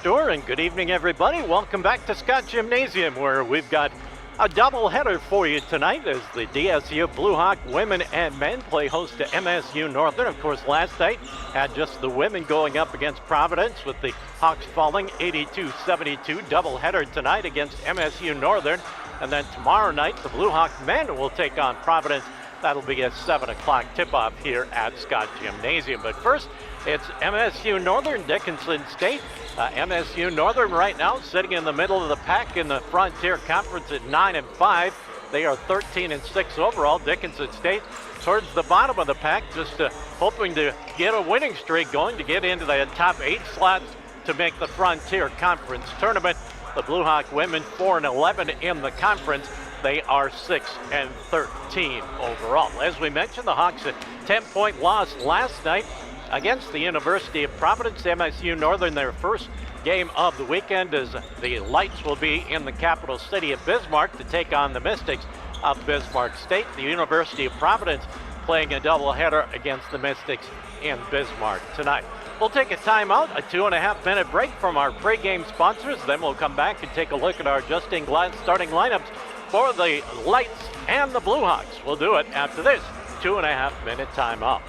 Store, and good evening, everybody. Welcome back to Scott Gymnasium, where we've got a doubleheader for you tonight as the DSU Blue Hawk women and men play host to MSU Northern. Of course, last night had just the women going up against Providence, with the Hawks falling 82-72. Doubleheader tonight against MSU Northern, and then tomorrow night the Blue Hawk men will take on Providence. That'll be a 7 o'clock tip-off here at Scott Gymnasium. But first, it's MSU Northern, Dickinson State. MSU Northern right now sitting in the middle of the pack in the Frontier Conference at 9-5. They are 13-6 overall. Dickinson State towards the bottom of the pack, just hoping to get a winning streak going to get into the top 8 slots to make the Frontier Conference tournament. The Blue Hawk women 4-11 in the conference. They are 6-13 overall. As we mentioned, the Hawks a 10-point loss last night against the University of Providence. MSU Northern, their first game of the weekend, as the Lights will be in the capital city of Bismarck to take on the Mystics of Bismarck State. The University of Providence playing a doubleheader against the Mystics in Bismarck tonight. We'll take a timeout, a 2.5-minute break from our pregame sponsors. Then we'll come back and take a look at our Justin Glad starting lineups for the Lights and the Blue Hawks. We'll do it after this 2.5-minute timeout.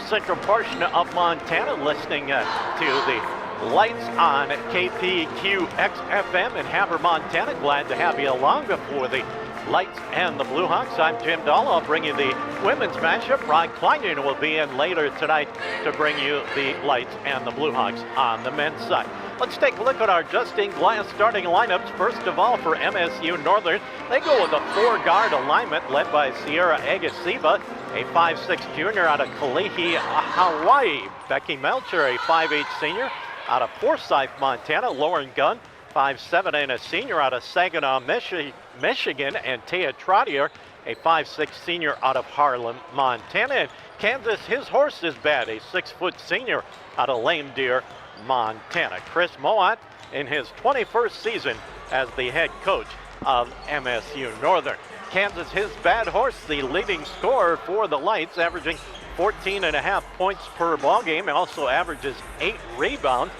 Central portion of Montana, listening to the Lights on KPQX-FM in Havre, Montana. Glad to have you along for the Lights and the Blue Hawks. I'm Jim Dahl. I'll bring you the women's matchup. Ron Kleinian will be in later tonight to bring you the Lights and the Blue Hawks on the men's side. Let's take a look at our Justin Glass starting lineups. First of all, for MSU Northern, they go with a 4-guard alignment led by Sierra Agasiva, a 5'6 junior out of Kalihi, Hawaii. Becky Melcher, a 5'8 senior out of Forsyth, Montana. Lauren Gunn, 5'7 and a senior out of Saginaw, Michigan. And Taya Trottier, a 5'6 senior out of Harlem, Montana. And Kansas, his horse is bad, a 6-foot senior out of Lame Deer, Montana. Chris Mowat in his 21st season as the head coach of MSU Northern. Kansas, his bad horse, the leading scorer for the Lights, averaging 14.5 points per ball game. Also averages 8 rebounds.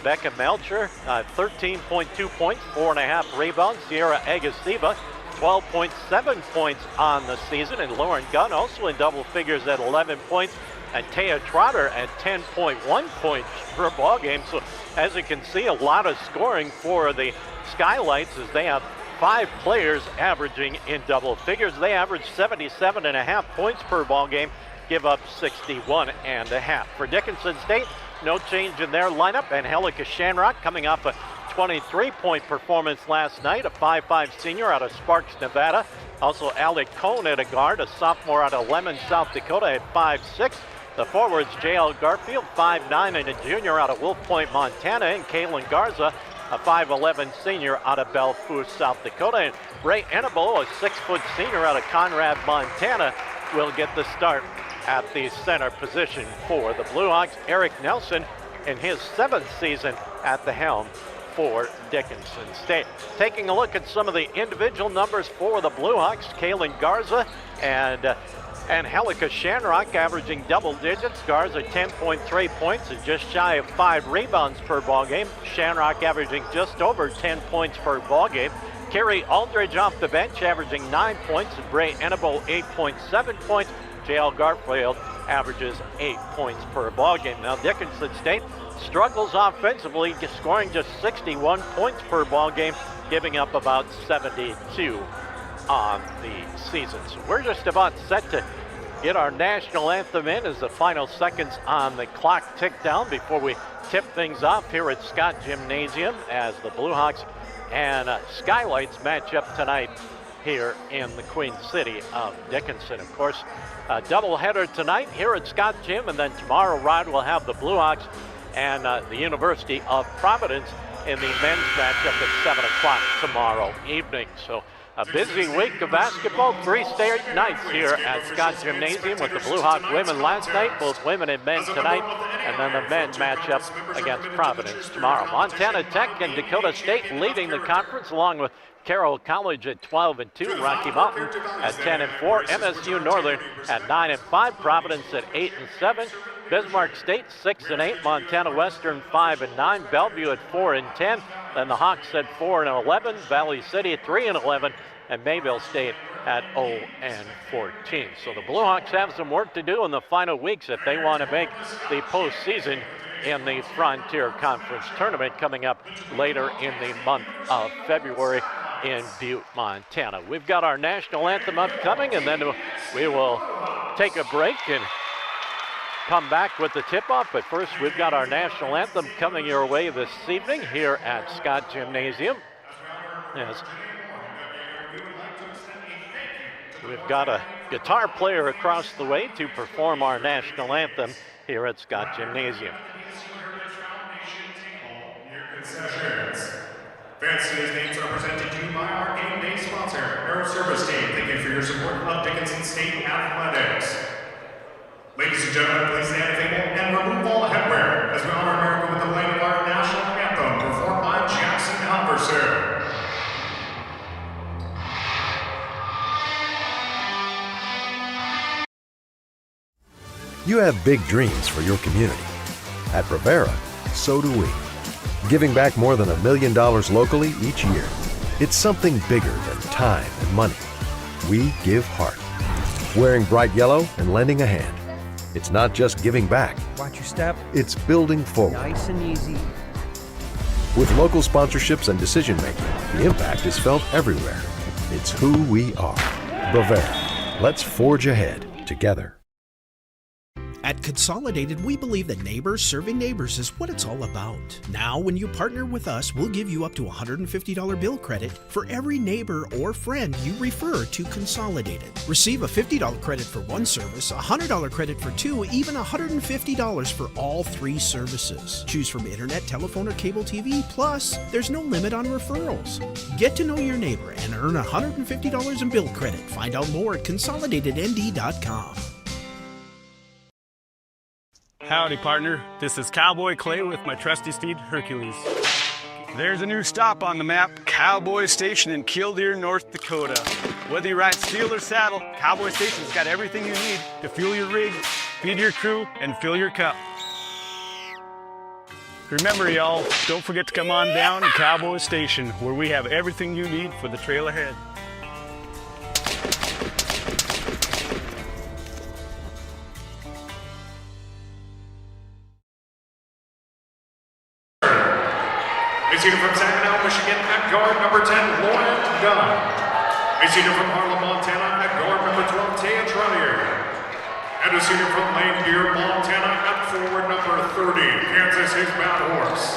Becca Melcher, 13.2 points, 4.5 rebounds. Sierra Agasiva, 12.7 points on the season. And Lauren Gunn also in double figures at 11 points. And Taya Trotter at 10.1 points per ball game. So as you can see, a lot of scoring for the Skylights, as they have 5 players averaging in double figures. They average 77.5 points per ball game, give up 61.5. For Dickinson State, no change in their lineup. Angelica Shanrock coming off a 23-point performance last night, a 5'5 senior out of Sparks, Nevada. Also Alec Cohn at a guard, a sophomore out of Lemon, South Dakota at 5'6. The forwards, J.L. Garfield, 5'9", and a junior out of Wolf Point, Montana, and Kaylin Garza, a 5'11 senior out of Belfast, South Dakota. And Ray Enable, a 6-foot senior out of Conrad, Montana, will get the start at the center position for the Blue Hawks. Eric Nelson in his 7th season at the helm for Dickinson State. Taking a look at some of the individual numbers for the Blue Hawks, Kaylin Garza and Angelica Shanrock averaging double digits. Garza 10.3 points and just shy of 5 rebounds per ball game. Shanrock averaging just over 10 points per ball game. Carrie Aldridge off the bench averaging 9 points and Bray Enable 8.7 points. J.L. Garfield averages 8 points per ball game. Now Dickinson State struggles offensively, scoring just 61 points per ball game, giving up about 72 on the season. So we're just about set to get our national anthem in as the final seconds on the clock tick down before we tip things off here at Scott Gymnasium as the Blue Hawks and Skylights match up tonight here in the Queen City of Dickinson. Of course, a doubleheader tonight here at Scott Gym, and then tomorrow, Rod, will have the Blue Hawks and the University of Providence in the men's matchup at 7 o'clock tomorrow evening. So a busy week of basketball, 3 straight nights here at Scott Gymnasium with the Blue Hawk women last night, both women and men tonight, and then the men matchup against Providence tomorrow. Montana Tech and Dakota State leading the conference along with Carroll College at 12-2, Rocky Mountain at 10-4, MSU Northern at 9-5, Providence at 8-7, Bismarck State 6-8, Montana Western 5-9, Bellevue at 4-10, then the Hawks at 4-11, Valley City at 3-11, and Mayville State at 0-14. So the Blue Hawks have some work to do in the final weeks if they want to make the postseason in the Frontier Conference tournament coming up later in the month of February in Butte, Montana. We've got our national anthem upcoming, and then we will take a break and come back with the tip-off. But first, we've got our national anthem coming your way this evening here at Scott Gymnasium. Yes. We've got a guitar player across the way to perform our national anthem here at Scott Gymnasium. Fans, today's names are presented to you by our game day sponsor, Air Service Team. Thank you for your support of Dickinson State Athletics. Ladies and gentlemen, please stand at the table and remove all headwear as we honor America with the playing of our national anthem performed by Jackson Halverson. You have big dreams for your community. At Rivera, so do we. Giving back more than $1 million locally each year. It's something bigger than time and money. We give heart. Wearing bright yellow and lending a hand. It's not just giving back. Watch your step. It's building forward. Nice and easy. With local sponsorships and decision making, the impact is felt everywhere. It's who we are. Bavera. Let's forge ahead together. At Consolidated, we believe that neighbors serving neighbors is what it's all about. Now, when you partner with us, we'll give you up to $150 bill credit for every neighbor or friend you refer to Consolidated. Receive a $50 credit for one service, a $100 credit for two, even $150 for all 3 services. Choose from internet, telephone, or cable TV. Plus, there's no limit on referrals. Get to know your neighbor and earn $150 in bill credit. Find out more at consolidatednd.com. Howdy, partner. This is Cowboy Clay with my trusty steed, Hercules. There's a new stop on the map, Cowboy Station in Killdeer, North Dakota. Whether you ride steel or saddle, Cowboy Station's got everything you need to fuel your rig, feed your crew, and fill your cup. Remember, y'all, don't forget to come on down to Cowboy Station, where we have everything you need for the trail ahead. A senior from Saginaw, Michigan, at guard number 10, Lauren Gunn. A senior from Harlem, Montana, at guard number 12, Taya Trotter. And a senior from Lane Deer, Montana, at forward number 30, Kansas His Bad Horse.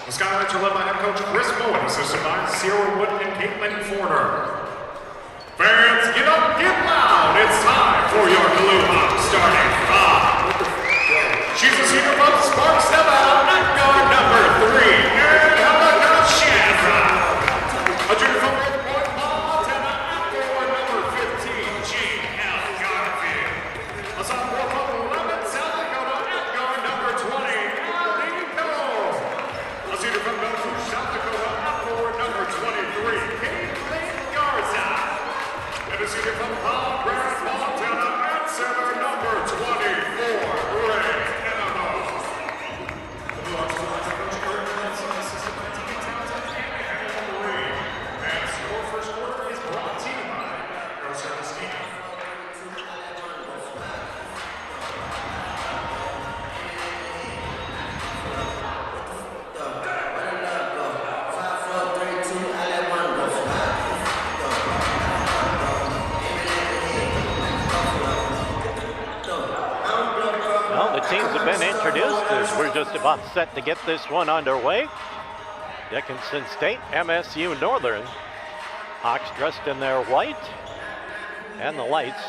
The Skylights are led by head coach Chris Bowen, assisted by Sierra Wood and Caitlin Forner. Fans, get up, get loud. It's time for your Blue Hawks starting 5. She's a senior from Sparks, Nevada, at guard number 3. And we're just about set to get this one underway. Dickinson State, MSU Northern. Hawks dressed in their white, and the Lights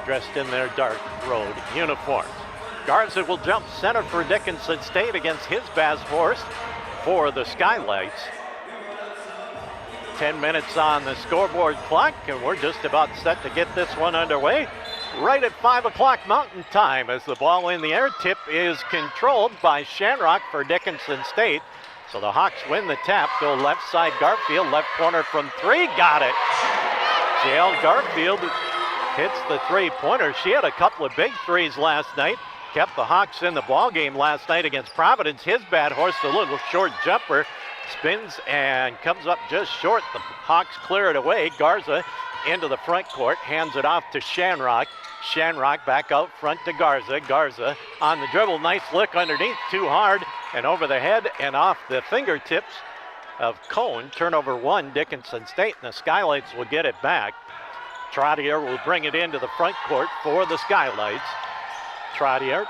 dressed in their dark road uniforms. Garza will jump center for Dickinson State against his best horse for the Skylights. 10 minutes on the scoreboard clock, and we're just about set to get this one underway. Right at 5 o'clock Mountain Time as the ball in the air. Tip is controlled by Shamrock for Dickinson State. So the Hawks win the tap, go left side Garfield, left corner from 3, got it. Jael Garfield hits the three-pointer. She had a couple of big threes last night. Kept the Hawks in the ball game last night against Providence. His bad horse, the little short jumper, spins and comes up just short. The Hawks clear it away. Garza into the front court, hands it off to Shamrock. Shamrock back out front to Garza. Garza on the dribble, nice look underneath, too hard, and over the head and off the fingertips of Cohn. Turnover 1, Dickinson State, and the Skylights will get it back. Trottier will bring it into the front court for the Skylights. Trottier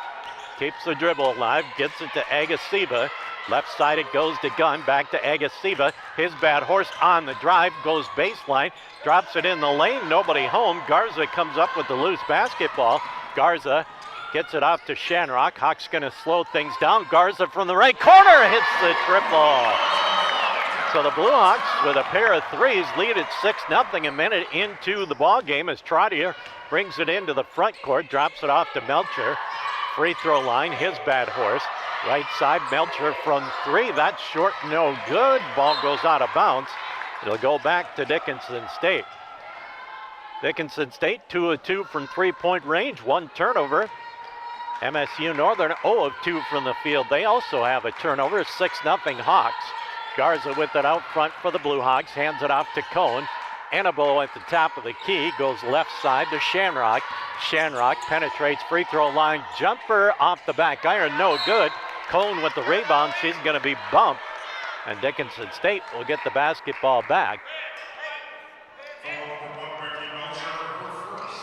keeps the dribble alive, gets it to Agasiva. Left side it goes to Gunn, back to Agasiva. His bad horse on the drive, goes baseline, drops it in the lane, nobody home. Garza comes up with the loose basketball. Garza gets it off to Shamrock. Hawks gonna slow things down. Garza from the right corner hits the triple. So the Blue Hawks with a pair of threes lead at 6-0 a minute into the ball game as Trottier brings it into the front court, drops it off to Melcher. Free throw line, his bad horse. Right side, Melcher from 3. That's short, no good. Ball goes out of bounds. It'll go back to Dickinson State. Dickinson State 2 of 2 from three-point range, 1 turnover. MSU Northern 0 of 2 from the field. They also have a turnover, 6-0 Hawks. Garza with it out front for the Blue Hawks, hands it off to Cohn. Annabo at the top of the key, goes left side to Shamrock. Shamrock penetrates free throw line, jumper off the back iron, no good. Cohn with the rebound, she's gonna be bumped, and Dickinson State will get the basketball back.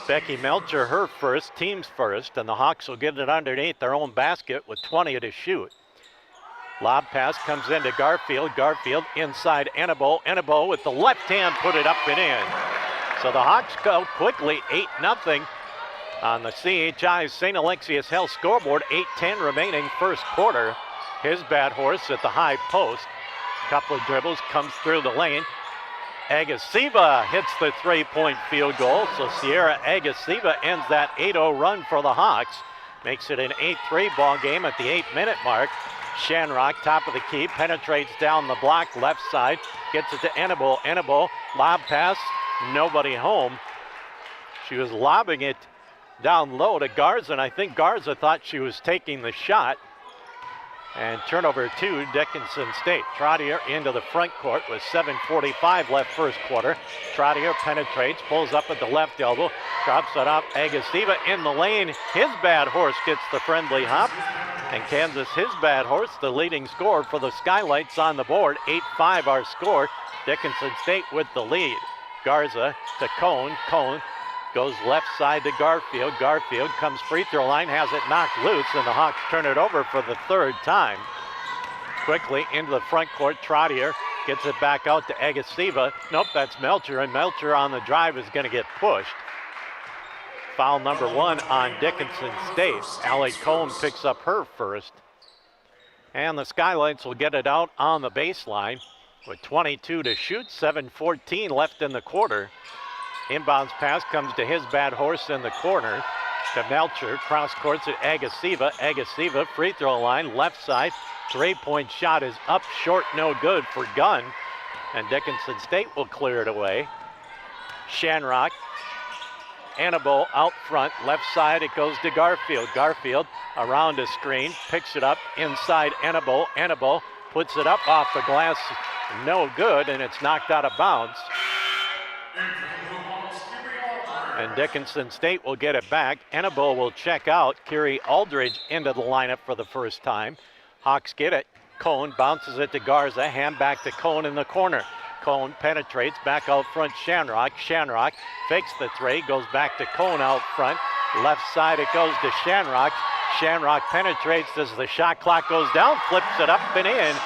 Becky Melcher, her first, team's first, and the Hawks will get it underneath their own basket with 20 to shoot. Lob pass comes into Garfield. Garfield inside Annabo. Annabo with the left hand put it up and in. So the Hawks go quickly, 8-0 on the CHI St. Alexius Health scoreboard. 8:10 remaining first quarter. His bad horse at the high post. Couple of dribbles, comes through the lane. Agasiva hits the three-point field goal. So Sierra Agasiva ends that 8-0 run for the Hawks. Makes it an 8-3 ball game at the 8-minute mark. Shamrock, top of the key, penetrates down the block, left side, gets it to Annabo. Annabo, lob pass, nobody home. She was lobbing it down low to Garza, and I think Garza thought she was taking the shot. And turnover 2, Dickinson State. Trottier into the front court with 7:45 left first quarter. Trottier penetrates, pulls up at the left elbow, drops it off. Agasiva in the lane. His bad horse gets the friendly hop. And Kansas, his bad horse, the leading scorer for the Skylights on the board. 8-5 our score. Dickinson State with the lead. Garza to Cohn. Cohn goes left side to Garfield. Garfield comes free throw line, has it knocked loose, and the Hawks turn it over for the third time. Quickly into the front court, Trottier gets it back out to Agasiva. Nope, that's Melcher, and Melcher on the drive is going to get pushed. Foul number 1 on Dickinson State. Allie Cohn picks up her first. And the Skylights will get it out on the baseline with 22 to shoot, 7:14 left in the quarter. Inbounds pass comes to his bad horse in the corner to Melcher. Cross courts at Agasiva. Agasiva, free throw line, left side. Three-point shot is up short, no good for Gunn. And Dickinson State will clear it away. Shamrock. Annabo out front, left side, it goes to Garfield. Garfield around a screen, picks it up inside Annabo. Annabo puts it up off the glass, no good, and it's knocked out of bounds. And Dickinson State will get it back. Annabo will check out. Kiri Aldridge into the lineup for the first time. Hawks get it. Cohn bounces it to Garza, hand back to Cohn in the corner. Cohn penetrates back out front. Shamrock. Shamrock fakes the three, goes back to Cohn out front. Left side it goes to Shamrock. Shamrock penetrates as the shot clock goes down, flips it up and in.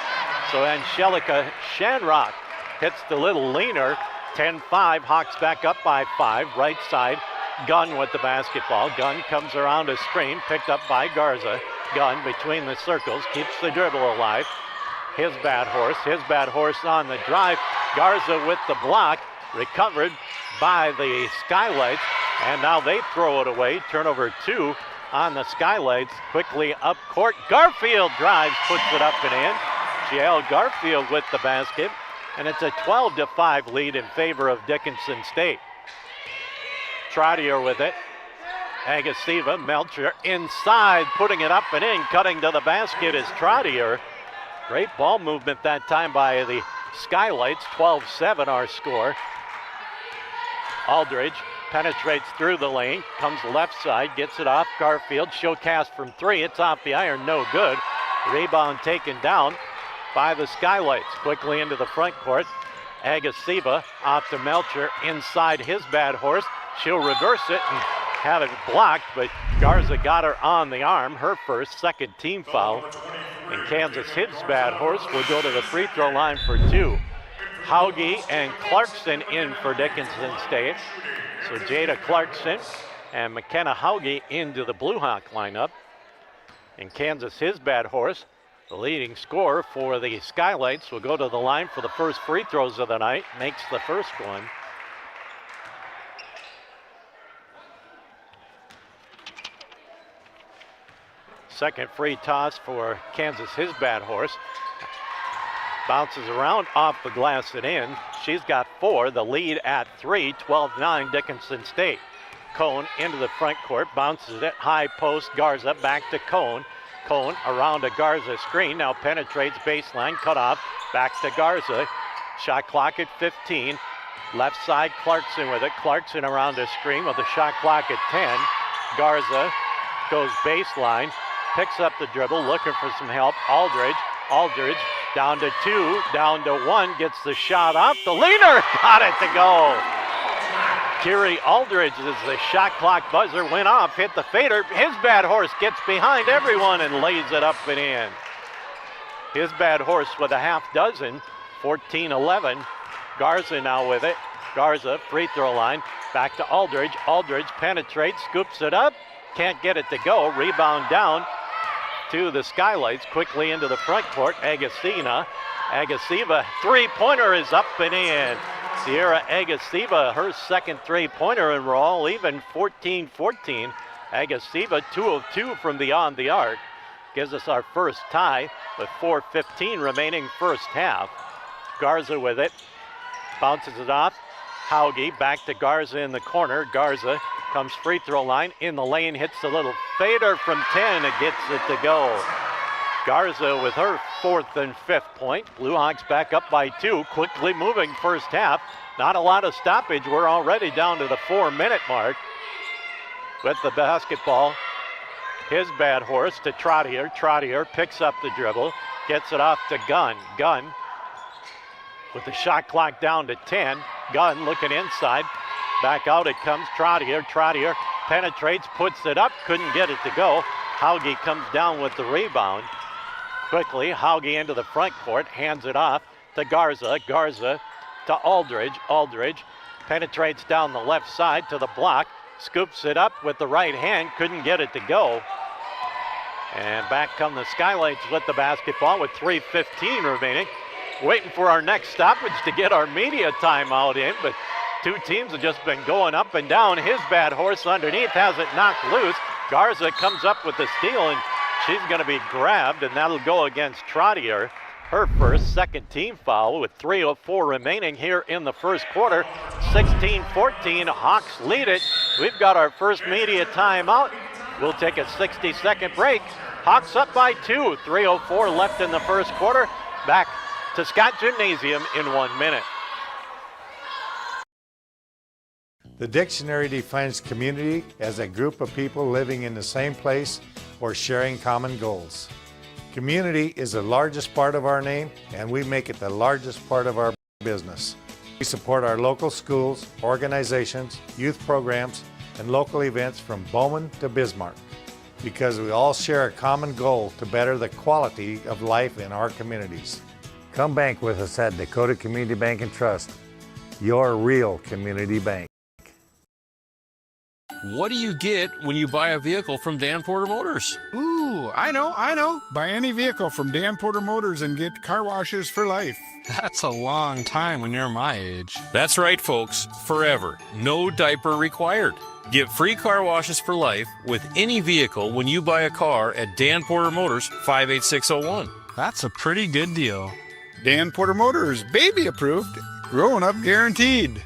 So Angelica Shamrock hits the little leaner. 10-5, Hawks back up by 5. Right side, Gunn with the basketball. Gunn comes around a screen, picked up by Garza. Gunn between the circles, keeps the dribble alive. His bad horse on the drive. Garza with the block, recovered by the Skylights, and now they throw it away. Turnover 2 on the Skylights. Quickly up court, Garfield drives, puts it up and in. Jael Garfield with the basket, and it's a 12-5 lead in favor of Dickinson State. Trottier with it. Agasiva, Melcher inside, putting it up and in, cutting to the basket is Trottier. Great ball movement that time by the Skylights. 12-7 our score. Aldridge penetrates through the lane, comes left side, gets it off Garfield. She'll cast from 3. It's off the iron, no good. Rebound taken down by the Skylights. Quickly into the front court. Agasiva off to Melcher inside his bad horse. She'll reverse it and have it blocked, but Garza got her on the arm. Her first, second team foul. And Kansas hits bad horse will go to the free throw line for 2. Hauge and Clarkson in for Dickinson State. So Jada Clarkson and McKenna Hauge into the Blue Hawk lineup. And Kansas his bad horse, the leading scorer for the Skylights, will go to the line for the first free throws of the night. Makes the first one. Second free toss for Kansas, his bad horse. Bounces around off the glass and in. She's got 4, the lead at 3, 12-9 Dickinson State. Cone into the front court, bounces it, high post, Garza back to Cone. Cone around a Garza screen, now penetrates baseline, cut off, back to Garza. Shot clock at 15. Left side, Clarkson with it. Clarkson around a screen with the shot clock at 10. Garza goes baseline. Picks up the dribble, looking for some help. Aldridge down to 2, down to 1, gets the shot off. The leaner got it to go. Kiri Aldridge, as the shot clock buzzer went off, hit the fader. His bad horse gets behind everyone and lays it up and in. His bad horse with a half dozen, 14-11. Garza now with it. Garza, free throw line, back to Aldridge. Aldridge penetrates, scoops it up, can't get it to go. Rebound down to the Skylights, quickly into the front court. Agasiva, three-pointer is up and in. Sierra Agasiva, her second three-pointer, and we're all even, 14-14. Agasiva, 2 of 2 from beyond the arc. Gives us our first tie with 4:15 remaining first half. Garza with it, bounces it off. Hauge back to Garza in the corner. Garza comes free throw line, in the lane, hits a little fader from 10, and gets it to go. Garza with her 4th and 5th point. Blue Hawks back up by 2, quickly moving first half. Not a lot of stoppage. We're already down to the 4-minute mark. With the basketball, his bad horse to Trottier. Trottier picks up the dribble, gets it off to Gunn. Gunn with the shot clock down to 10. Gunn looking inside. Back out it comes Trottier. Trottier penetrates, puts it up, couldn't get it to go. Hauge comes down with the rebound. Quickly, Hauge into the front court, hands it off to Garza. Garza to Aldridge. Aldridge penetrates down the left side to the block, scoops it up with the right hand, couldn't get it to go. And back come the Skylights with the basketball with 3:15 remaining. Waiting for our next stoppage to get our media timeout in, but two teams have just been going up and down. His bad horse underneath has it knocked loose. Garza comes up with the steal, and she's going to be grabbed, and that'll go against Trottier. Her first, second team foul with 3:04 remaining here in the first quarter. 16-14, Hawks lead it. We've got our first media timeout. We'll take a 60-second break. Hawks up by 2, 3:04 left in the first quarter. Back to Scott Gymnasium in 1 minute. The dictionary defines community as a group of people living in the same place or sharing common goals. Community is the largest part of our name, and we make it the largest part of our business. We support our local schools, organizations, youth programs, and local events from Bowman to Bismarck. because we all share a common goal to better the quality of life in our communities. Come bank with us at Dakota Community Bank and Trust, your real community bank. What do you get when you buy a vehicle from Dan Porter Motors? Ooh, I know. Buy any vehicle from Dan Porter Motors and get car washes for life. That's a long time when you're my age. That's right, folks. Forever. No diaper required. Get free car washes for life with any vehicle when you buy a car at Dan Porter Motors, 58601. That's a pretty good deal. Dan Porter Motors, baby approved, growing up guaranteed.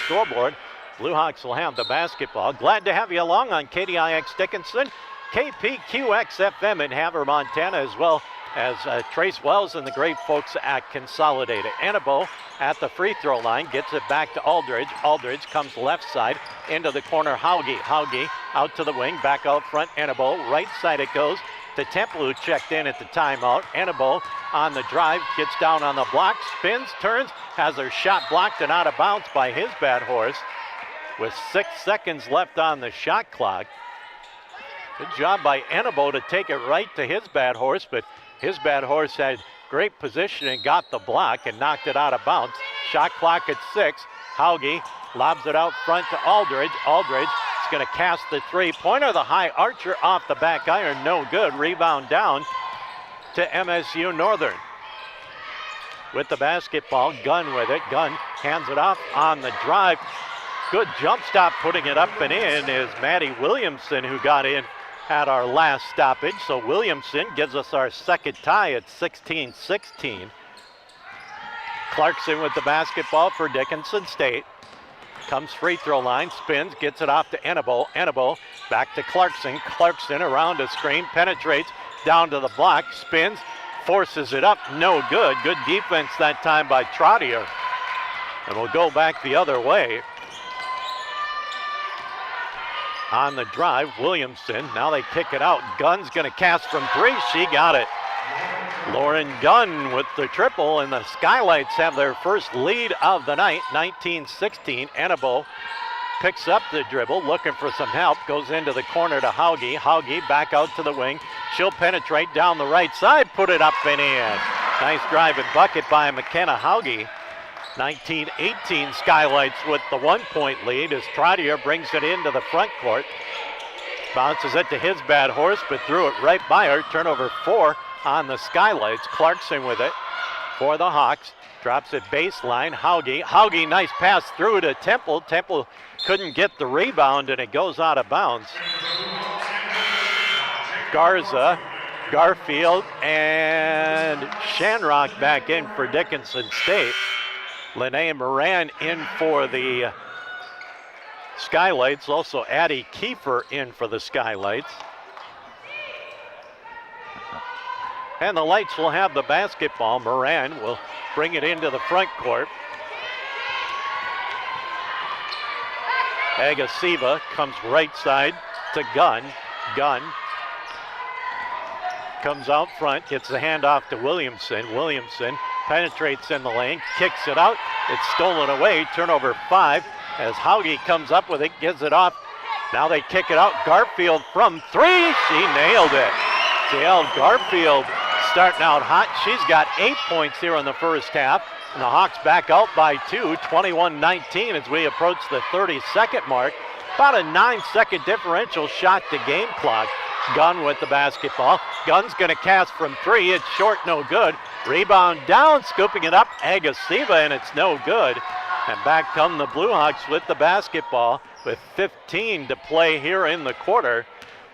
Scoreboard. Blue Hawks will have the basketball. Glad to have you along on KDIX Dickinson, KPQX FM in Havre, Montana, as well as Trace Wells and the great folks at Consolidated. Annabo at the free throw line, gets it back to Aldridge. Aldridge comes left side into the corner. Hauge out to the wing, back out front. Annabo, right side it goes to Temple, who checked in at the timeout. Annabo on the drive, gets down on the block, spins, turns, has her shot blocked and out of bounds by his bad horse with 6 seconds left on the shot clock. Good job by Annabo to take it right to his bad horse, but his bad horse had great position and got the block and knocked it out of bounds. Shot clock at 6. Hauge lobs it out front to Aldridge. Aldridge is going to cast the three-pointer. The high archer off the back iron, no good. Rebound down to MSU Northern. With the basketball, Gunn with it. Gunn hands it off on the drive. Good jump stop, putting it up and in is Maddie Williamson, who got in at our last stoppage. So Williamson gives us our second tie at 16-16. Clarkson with the basketball for Dickinson State. Comes free throw line, spins, gets it off to Annabo. Annabo back to Clarkson. Clarkson around a screen, penetrates down to the block, spins, forces it up, no good. Good defense that time by Trottier. And we'll go back the other way. On the drive, Williamson, now they kick it out. Gunn's gonna cast from 3, she got it. Lauren Gunn with the triple, and the Skylights have their first lead of the night, 19-16. Annabo picks up the dribble, looking for some help, goes into the corner to Hauge. Hauge back out to the wing. She'll penetrate down the right side, put it up and in. Nice drive and bucket by McKenna Hauge. 19-18 Skylights with the 1-point lead as Trottier brings it into the front court. Bounces it to his bad horse, but threw it right by her. Turnover 4 on the Skylights. Clarkson with it for the Hawks. Drops it baseline. Hauge. Hauge, nice pass through to Temple. Temple couldn't get the rebound, and it goes out of bounds. Garza, Garfield, and Shanrock back in for Dickinson State. Lene Moran in for the Skylights. Also Addie Kiefer in for the Skylights. And the Lights will have the basketball. Moran will bring it into the front court. Agasiva comes right side to Gunn. Gunn comes out front, gets the handoff to Williamson. Williamson penetrates in the lane, kicks it out. It's stolen away. Turnover 5 as Hauge comes up with it, gives it off. Now they kick it out. Garfield from 3. She nailed it. Jael Garfield starting out hot. She's got 8 points here in the first half. And the Hawks back out by 2, 21-19 as we approach the 30-second mark. About a 9-second differential shot to game clock. Gunn with the basketball. Gunn's going to cast from 3. It's short, no good. Rebound down, scooping it up, Agasiva, and it's no good. And back come the Blue Hawks with the basketball with 15 to play here in the quarter.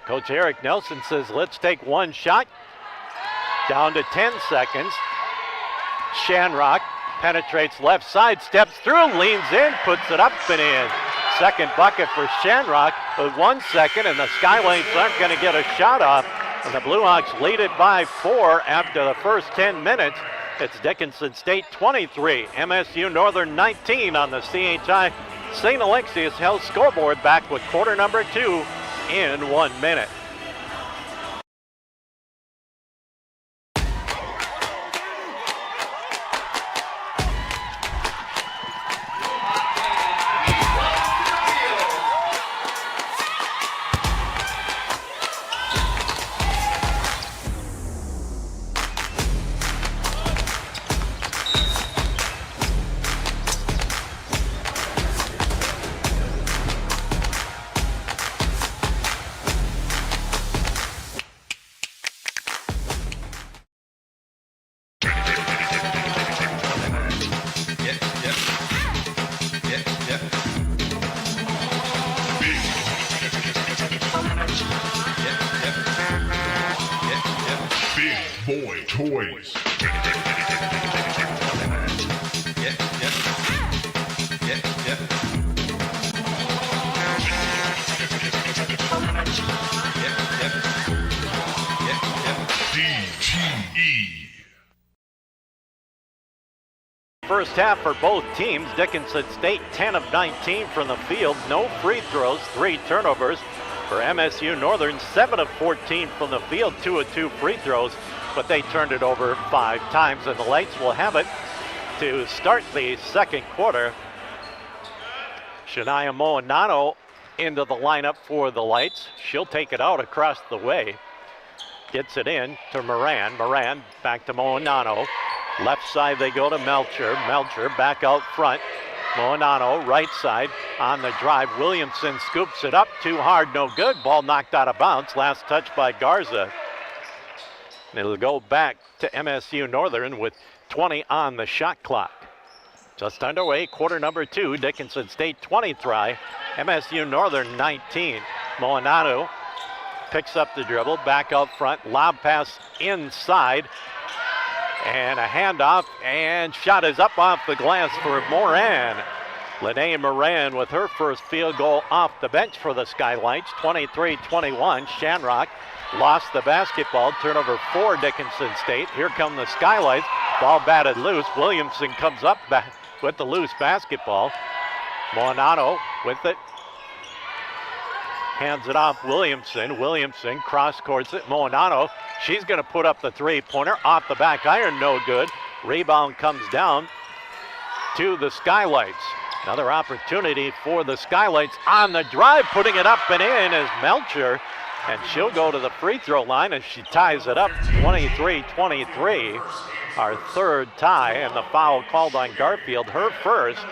Coach Eric Nelson says, let's take one shot. Down to 10 seconds. Shanrock penetrates left side, steps through, leans in, puts it up and in. Second bucket for Shanrock with 1 second, and the Skylights aren't going to get a shot off. And the Blue Hawks lead it by 4 after the first 10 minutes. It's Dickinson State 23, MSU Northern 19 on the CHI St. Alexius Health scoreboard. Back with quarter number 2 in 1 minute. Toys. DTE. First half for both teams. Dickinson State 10 of 19 from the field. No free throws, 3 turnovers. For MSU Northern, 7 of 14 from the field, 2 of 2 free throws, but they turned it over 5 times, and the Lights will have it to start the second quarter. Shania Moanano into the lineup for the Lights. She'll take it out across the way. Gets it in to Moran. Moran back to Moanano. Left side they go to Melcher. Melcher back out front. Moanano right side on the drive. Williamson scoops it up. Too hard, no good. Ball knocked out of bounds. Last touch by Garza. It'll go back to MSU Northern with 20 on the shot clock. Just underway, quarter number 2. Dickinson State 20 try. MSU Northern 19. Moanano picks up the dribble. Back out front. Lob pass inside. And a handoff, and shot is up off the glass for Moran. Lene Moran with her first field goal off the bench for the Skylights, 23-21. Shamrock lost the basketball, turnover for Dickinson State. Here come the Skylights, ball batted loose. Williamson comes up back with the loose basketball. Moanano with it. Hands it off Williamson. Williamson cross-courts it. Moanano, she's going to put up the three-pointer. Off the back iron, no good. Rebound comes down to the Skylights. Another opportunity for the Skylights on the drive. Putting it up and in is Melcher. And she'll go to the free throw line as she ties it up 23-23. Our third tie, and the foul called on Garfield, her first.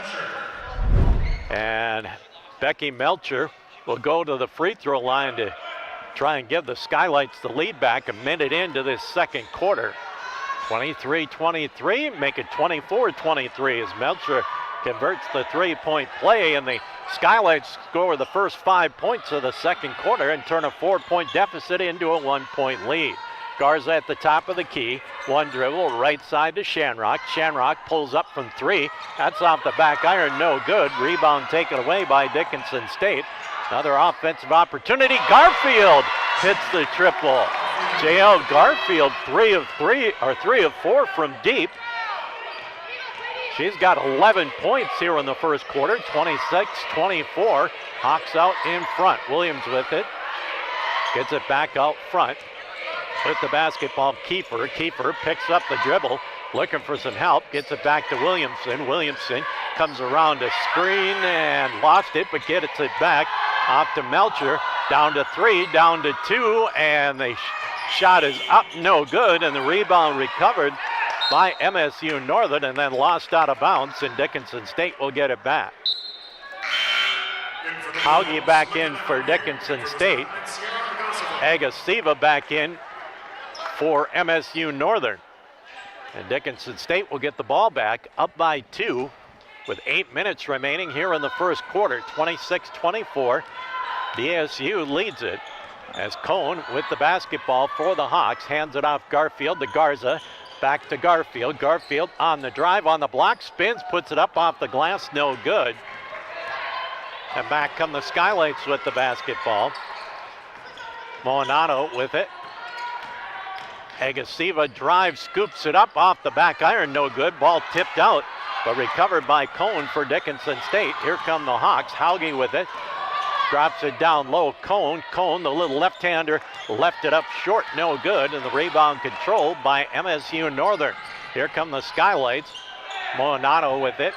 And Becky Melcher will go to the free throw line to try and give the Skylights the lead back a minute into this second quarter. 23-23, make it 24-23 as Melcher converts the three-point play, and the Skylights score the first 5 points of the second quarter and turn a 4-point deficit into a 1-point lead. Garza at the top of the key. One dribble, right side to Shamrock. Shamrock pulls up from 3. That's off the back iron, no good. Rebound taken away by Dickinson State. Another offensive opportunity. Garfield hits the triple. JL Garfield 3 of 4 from deep. She's got 11 points here in the first quarter, 26-24. Hawks out in front. Williams with it. Gets it back out front. With the basketball, Kiefer. Kiefer picks up the dribble, looking for some help. Gets it back to Williamson. Williamson comes around a screen and lost it, but gets it back. Off to Melcher. Down to 3, down to 2, and the shot is up, no good, and the rebound recovered by MSU Northern and then lost out of bounds, and Dickinson State will get it back. Hauge back in for Dickinson State. Agasiva back in for MSU Northern. And Dickinson State will get the ball back up by 2 with 8 minutes remaining here in the first quarter. 26-24. DSU leads it as Cohn with the basketball for the Hawks. Hands it off Garfield to Garza. Back to Garfield. Garfield on the drive, on the block, spins, puts it up off the glass, no good. And back come the Skylights with the basketball. Moanano with it. Agasiva drives, scoops it up off the back iron, no good. Ball tipped out, but recovered by Cohn for Dickinson State. Here come the Hawks. Hauge with it. Drops it down low. Cohn, the little left-hander, left it up short, no good. And the rebound controlled by MSU Northern. Here come the Skylights. Moanano with it.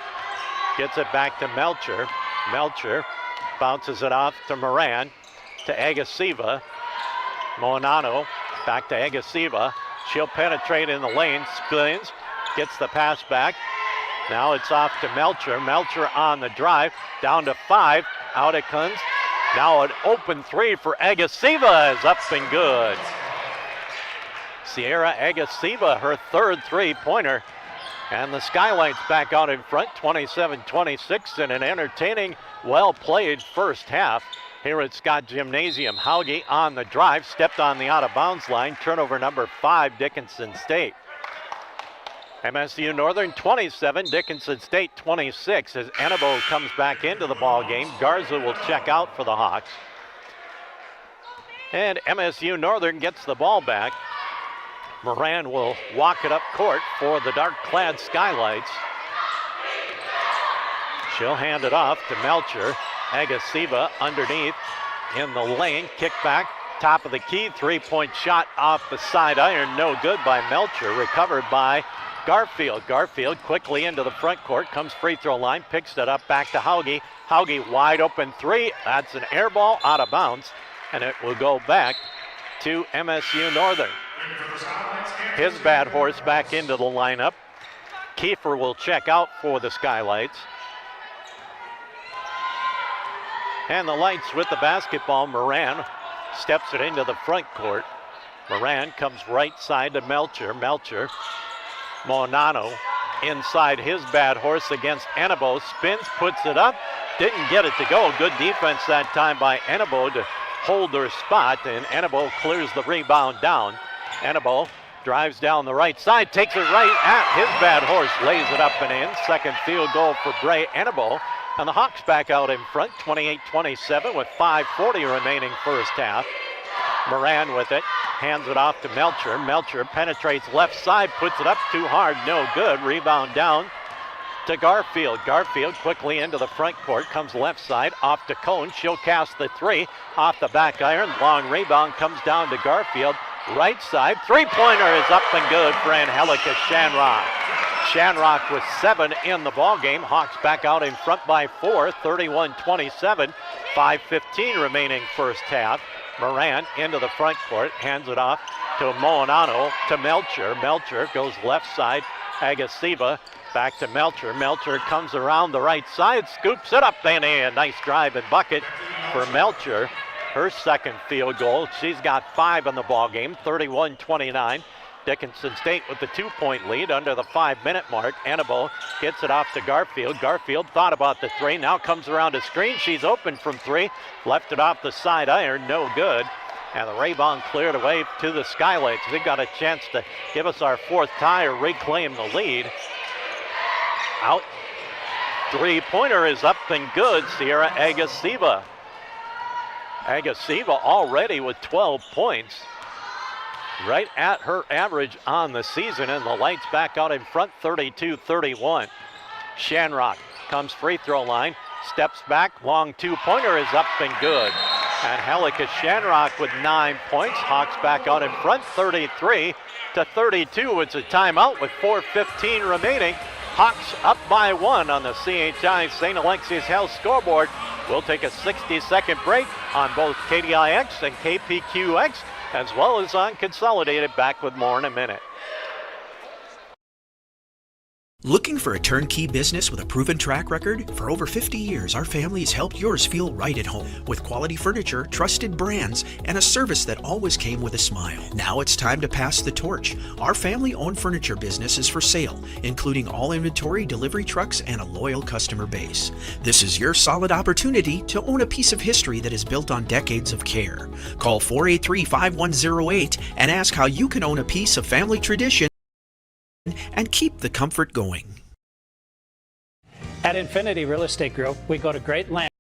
Gets it back to Melcher. Melcher bounces it off to Moran, to Agasiva. Moanano back to Agasiva. She'll penetrate in the lane, spins, gets the pass back. Now it's off to Melcher. Melcher on the drive, down to 5. Out it comes. Now an open 3 for Agasiva is up and good. Sierra Agasiva, her third three-pointer. And the Skylights back out in front, 27-26, in an entertaining, well-played first half. here at Scott Gymnasium. Hauge on the drive, stepped on the out-of-bounds line. Turnover number 5, Dickinson State. MSU Northern 27, Dickinson State 26 as Annabo comes back into the ball game. Garza will check out for the Hawks. And MSU Northern gets the ball back. Moran will walk it up court for the dark-clad Skylights. She'll hand it off to Melcher. Agasiva underneath in the lane. Kick back, top of the key. Three-point shot off the side iron. No good by Melcher. Recovered by Garfield. Garfield quickly into the front court. Comes free throw line. Picks it up back to Hauge. Hauge wide open three. That's an air ball out of bounds. And it will go back to MSU Northern. His bad horse back into the lineup. Kiefer will check out for the Skylights. And the Lights with the basketball. Moran steps it into the front court. Moran comes right side to Melcher. Melcher, Monano inside his bad horse against Annabo. Spins, puts it up. Didn't get it to go. Good defense that time by Annabo to hold their spot. And Annabo clears the rebound down. Annabo drives down the right side, takes it right at his bad horse, lays it up and in. Second field goal for Bray Annabo. And the Hawks back out in front, 28-27 with 5:40 remaining first half. Moran with it, hands it off to Melcher. Melcher penetrates left side, puts it up too hard, no good. Rebound down to Garfield. Garfield quickly into the front court, comes left side, off to Cone. She'll cast the three, off the back iron. Long rebound comes down to Garfield. Right side, three-pointer is up and good for Angelica Shanrock. Shanrock with 7 in the ball game. Hawks back out in front by 4, 31-27. 5:15 remaining first half. Moran into the front court, hands it off to Moanano to Melcher. Melcher goes left side. Agasiva back to Melcher. Melcher comes around the right side, scoops it up and in. Nice drive and bucket for Melcher. Her second field goal. She's got 5 in the ball game, 31-29. Dickinson State with the 2-point lead under the 5-minute mark. Annabo gets it off to Garfield. Garfield thought about the three, now comes around a screen. She's open from 3, left it off the side iron, no good. And the rebound cleared away to the Skylights. They've got a chance to give us our 4th tie or reclaim the lead. Out. Three-pointer is up and good. Sierra Agasiva. Agasiva already with 12 points. Right at her average on the season, and the Lights back out in front, 32-31. Shanrock comes free throw line, steps back, long 2-pointer is up and good. Angelica Shanrock with 9 points. Hawks back out in front, 33-32. It's a timeout with 4:15 remaining. Hawks up by 1 on the CHI St. Alexius Health scoreboard. We'll take a 60-second break on both KDIX and KPQX, as well as on Consolidated. Back with more in a minute. Looking for a turnkey business with a proven track record? For over 50 years, our family has helped yours feel right at home with quality furniture, trusted brands, and a service that always came with a smile. Now it's time to pass the torch. Our family-owned furniture business is for sale, including all inventory, delivery trucks, and a loyal customer base. This is your solid opportunity to own a piece of history that is built on decades of care. Call 483-5108 and ask how you can own a piece of family tradition and keep the comfort going. At Infinity Real Estate Group, we go to great lengths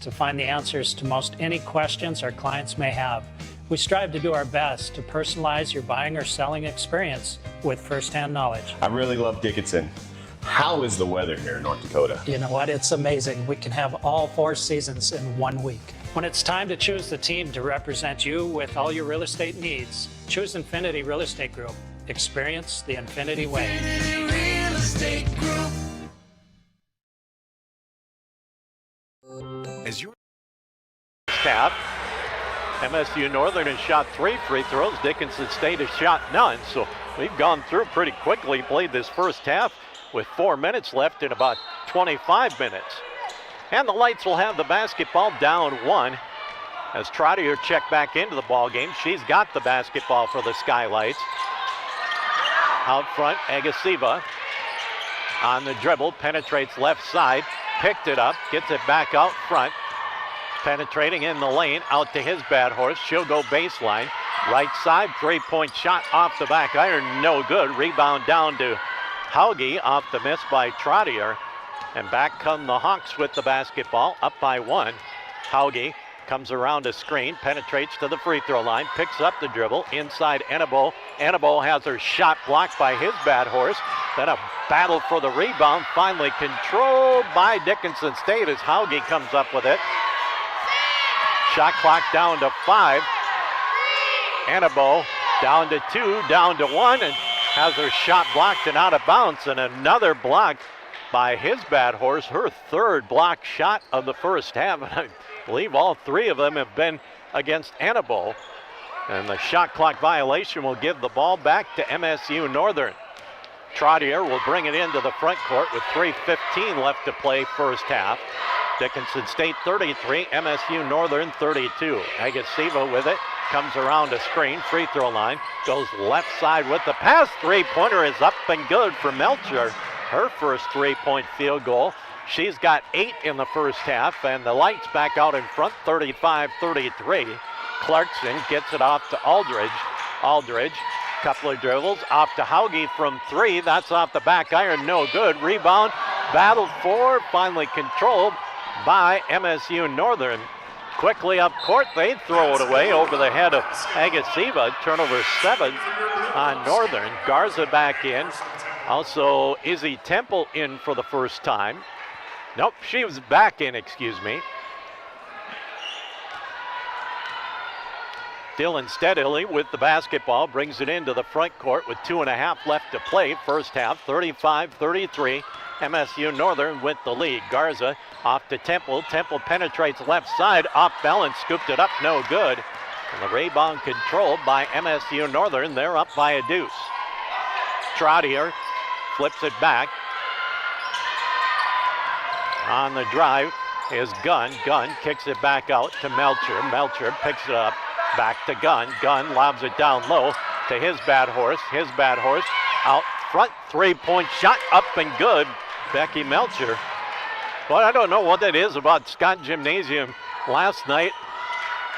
to find the answers to most any questions our clients may have. We strive to do our best to personalize your buying or selling experience with firsthand knowledge. I really love Dickinson. How is the weather here in North Dakota? You know what? It's amazing. We can have all 4 seasons in 1 week. When it's time to choose the team to represent you with all your real estate needs, choose Infinity Real Estate Group. Experience the Infinity way. Infinity Real Estate Group. As your staff, MSU Northern has shot 3 free throws. Dickinson State has shot none. So we've gone through pretty quickly, played this first half with 4 minutes left in about 25 minutes. And the Lights will have the basketball down 1 as Trottier checked back into the ball game. She's got the basketball for the Skylights. Out front, Agasiva on the dribble, penetrates left side, picked it up, gets it back out front. Penetrating in the lane, out to his bad horse. She'll go baseline. Right side, three-point shot off the back iron, no good. Rebound down to Hauge off the miss by Trottier. And back come the Hawks with the basketball, up by 1. Hauge comes around a screen, penetrates to the free throw line, picks up the dribble, inside Annabo. Annabo has her shot blocked by his bad horse. Then a battle for the rebound, finally controlled by Dickinson State as Hauge comes up with it. Shot clock down to 5. Annabo down to 2, down to 1, and has her shot blocked and out of bounds. And another block by his bad horse, her third block shot of the first half. And I believe all 3 of them have been against Annabo. And the shot clock violation will give the ball back to MSU Northern. Trottier will bring it into the front court with 3:15 left to play first half. Dickinson State 33, MSU Northern 32. Agasiva with it, comes around a screen, free throw line, goes left side with the pass. Three-pointer is up and good for Melcher. Her first three-point field goal. She's got 8 in the first half, and the Lights back out in front, 35-33. Clarkson gets it off to Aldridge. Aldridge, couple of dribbles, off to Hauge from 3. That's off the back iron, no good. Rebound, battled for, finally controlled by MSU Northern. Quickly up court, they throw it away over the head of Agasiva. Turnover 7 on Northern. Garza back in. Also, Izzy Temple in for the first time. Nope, she was back in, excuse me. Dylan Steadily with the basketball, brings it into the front court with 2.5 left to play. First half, 35-33. MSU Northern with the lead. Garza off to Temple. Temple penetrates left side, off balance, scooped it up, no good. And the rebound controlled by MSU Northern. They're up by a deuce. Trottier flips it back. On the drive is Gunn. Gunn kicks it back out to Melcher. Melcher picks it up, back to Gunn. Gunn lobs it down low to his bad horse. His bad horse out front, three-point shot up and good. Becky Melcher. But I don't know what that is about Scott Gymnasium. Last night,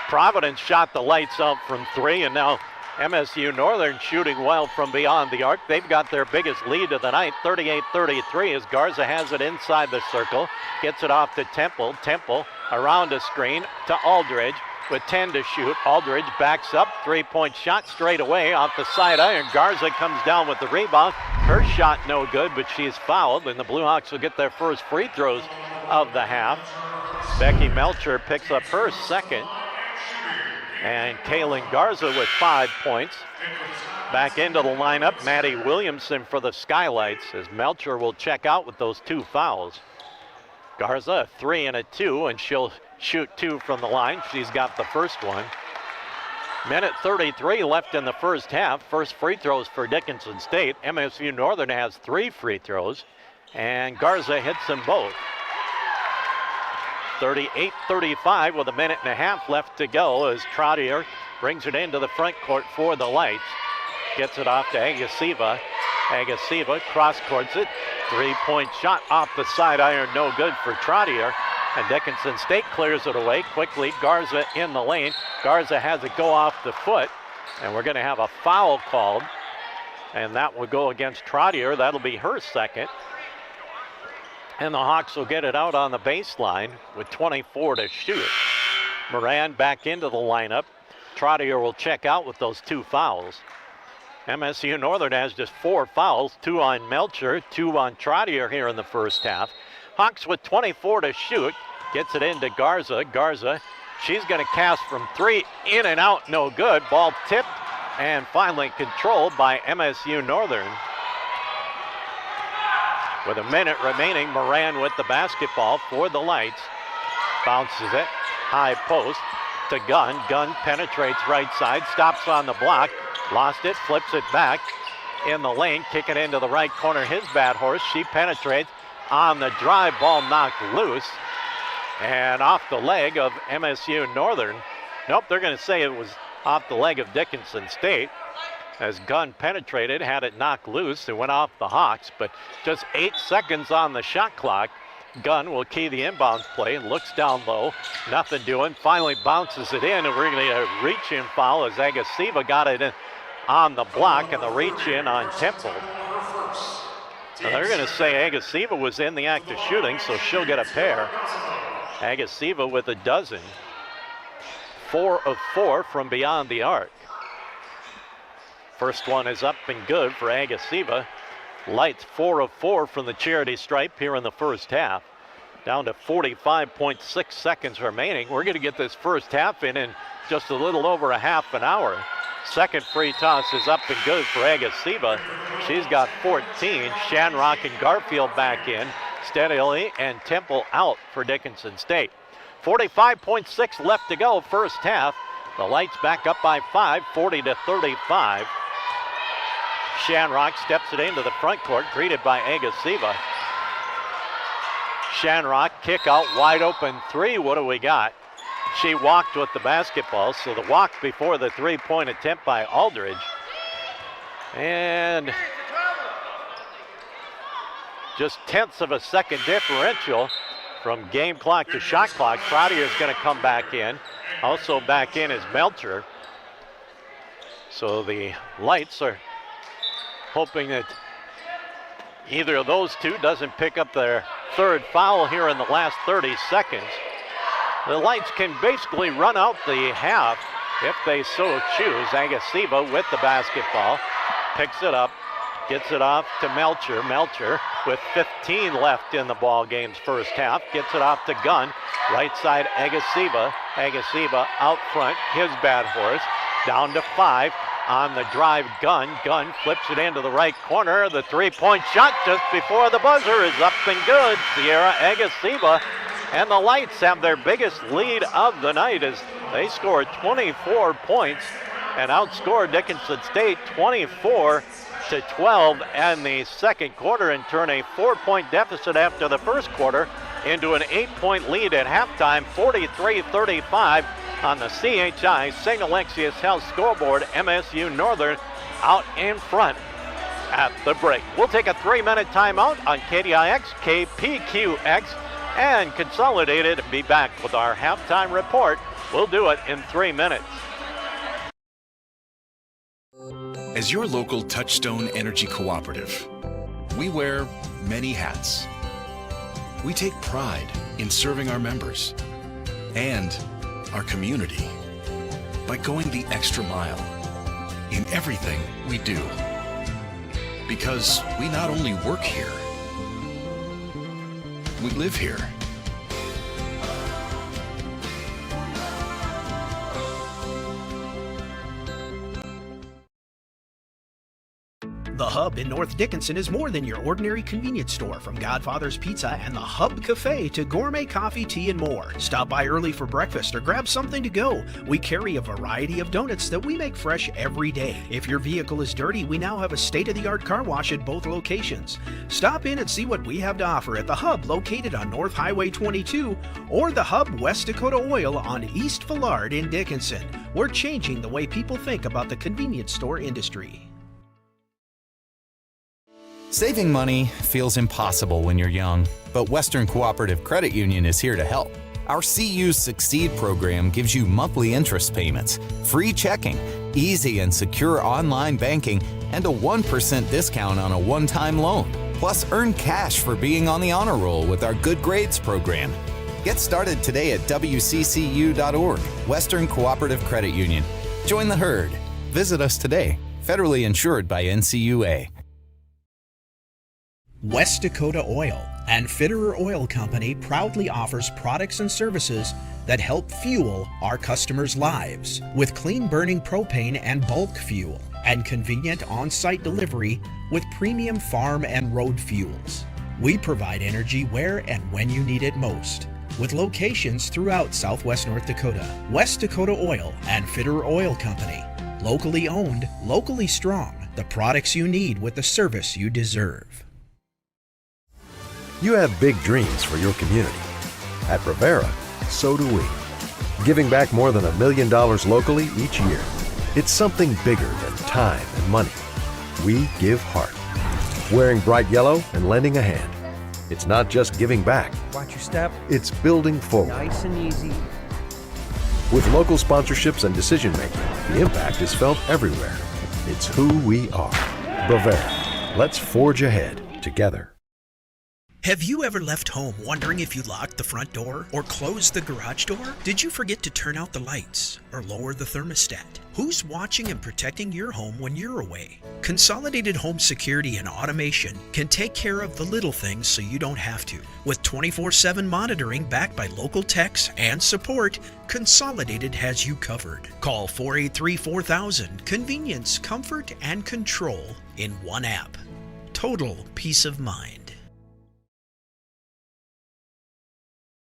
Providence shot the lights out from 3, and now MSU Northern shooting well from beyond the arc. They've got their biggest lead of the night, 38-33, as Garza has it inside the circle. Gets it off to Temple. Temple around a screen to Aldridge with 10 to shoot. Aldridge backs up, three-point shot straight away off the side iron. Garza comes down with the rebound. Her shot no good, but she's fouled, and the Blue Hawks will get their first free throws of the half. Becky Melcher picks up her second. And Kaylin Garza with 5 points. Back into the lineup, Maddie Williamson for the Skylights, as Melcher will check out with those 2 fouls. Garza a 3 and a 2, and she'll shoot 2 from the line. She's got the first one. Minute 33 left in the first half. First free throws for Dickinson State. MSU Northern has 3 free throws, and Garza hits them both. 38-35 with a minute and a half left to go as Trottier brings it into the front court for the Lights. Gets it off to Agasiva. Agasiva cross-courts it. Three-point shot off the side iron, no good for Trottier. And Dickinson State clears it away quickly. Garza in the lane. Garza has it go off the foot, and we're going to have a foul called. And that will go against Trottier. That'll be her second. And the Hawks will get it out on the baseline with 24 to shoot. Moran back into the lineup. Trottier will check out with those 2 fouls. MSU Northern has just 4 fouls, 2 on Melcher, 2 on Trottier here in the first half. Hawks with 24 to shoot. Gets it into Garza. Garza, she's going to cast from 3, in and out, no good. Ball tipped and finally controlled by MSU Northern. With a minute remaining, Moran with the basketball for the Lights. Bounces it, high post to Gunn. Gunn penetrates right side, stops on the block, lost it, flips it back in the lane, kick it into the right corner. His bad horse, she penetrates on the drive, ball knocked loose and off the leg of MSU Northern. Nope, they're going to say it was off the leg of Dickinson State. As Gunn penetrated, had it knocked loose, it went off the Hawks, but just 8 seconds on the shot clock. Gunn will key the inbounds play and looks down low. Nothing doing. Finally bounces it in, and we're going to get a reach-in foul as Agasiva got it in on the block, and the reach-in on Temple. Now they're going to say Agasiva was in the act of shooting, so she'll get a pair. Agasiva with a dozen. 4 of 4 from beyond the arc. First one is up and good for Agasiva. Lights 4 of 4 from the charity stripe here in the first half. Down to 45.6 seconds remaining. We're going to get this first half in just a little over a half an hour. Second free toss is up and good for Agasiva. She's got 14. Shanrock and Garfield back in steadily, and Temple out for Dickinson State. 45.6 left to go, first half. The Lights back up by 5, 40-35. Shanrock steps it into the front court, greeted by Agasiva. Shanrock kick out, wide open three. What do we got? She walked with the basketball, so the walk before the three-point attempt by Aldridge. And just tenths of a second differential from game clock to shot clock. Trotter is going to come back in. Also back in is Melcher. So the Lights are hoping that either of those two doesn't pick up their third foul here in the last 30 seconds. The Lights can basically run out the half if they so choose. Agasiva with the basketball, picks it up, gets it off to Melcher. Melcher with 15 left in the ball game's first half, gets it off to Gunn. Right side Agasiva. Agasiva out front, his bad horse, down to 5. On the drive, Gunn flips it into the right corner. The three-point shot just before the buzzer is up and good. Sierra Agasiva and the Lights have their biggest lead of the night as they score 24 points and outscore Dickinson State 24-12 in the second quarter and turn a 4-point deficit after the first quarter into an 8-point lead at halftime, 43-35 on the CHI St. Alexius Health scoreboard. MSU Northern out in front at the break. We'll take a 3-minute timeout on KDIX, KPQX, and Consolidated and be back with our halftime report. We'll do it in 3 minutes. As your local Touchstone Energy Cooperative, we wear many hats. We take pride in serving our members and our community by going the extra mile in everything we do. Because we not only work here, we live here. The Hub in North Dickinson is more than your ordinary convenience store. From Godfather's Pizza and the Hub Cafe to gourmet coffee, tea, and more. Stop by early for breakfast or grab something to go. We carry a variety of donuts that we make fresh every day. If your vehicle is dirty, we now have a state-of-the-art car wash at both locations. Stop in and see what we have to offer at the Hub located on North Highway 22 or the Hub West Dakota Oil on East Villard in Dickinson. We're changing the way people think about the convenience store industry. Saving money feels impossible when you're young, but Western Cooperative Credit Union is here to help. Our CU Succeed program gives you monthly interest payments, free checking, easy and secure online banking, and a 1% discount on a one-time loan. Plus, earn cash for being on the honor roll with our Good Grades program. Get started today at wccu.org. Western Cooperative Credit Union. Join the herd. Visit us today. Federally insured by NCUA. West Dakota Oil and Fitterer Oil Company proudly offers products and services that help fuel our customers' lives with clean burning propane and bulk fuel and convenient on-site delivery with premium farm and road fuels. We provide energy where and when you need it most with locations throughout Southwest North Dakota. West Dakota Oil and Fitterer Oil Company. Locally owned, locally strong. The products you need with the service you deserve. You have big dreams for your community. At Rivera, so do we. Giving back more than $1 million locally each year. It's something bigger than time and money. We give heart. Wearing bright yellow and lending a hand. It's not just giving back, Watch your step. it's building forward. Nice and easy. With local sponsorships and decision making, the impact is felt everywhere. It's who we are. Bravera. Let's forge ahead together. Have you ever left home wondering if you locked the front door or closed the garage door? Did you forget to turn out the lights or lower the thermostat? Who's watching and protecting your home when you're away? Consolidated Home Security and Automation can take care of the little things so you don't have to. With 24/7 monitoring backed by local techs and support, Consolidated has you covered. Call 483-4000. Convenience, comfort, and control in one app. Total peace of mind.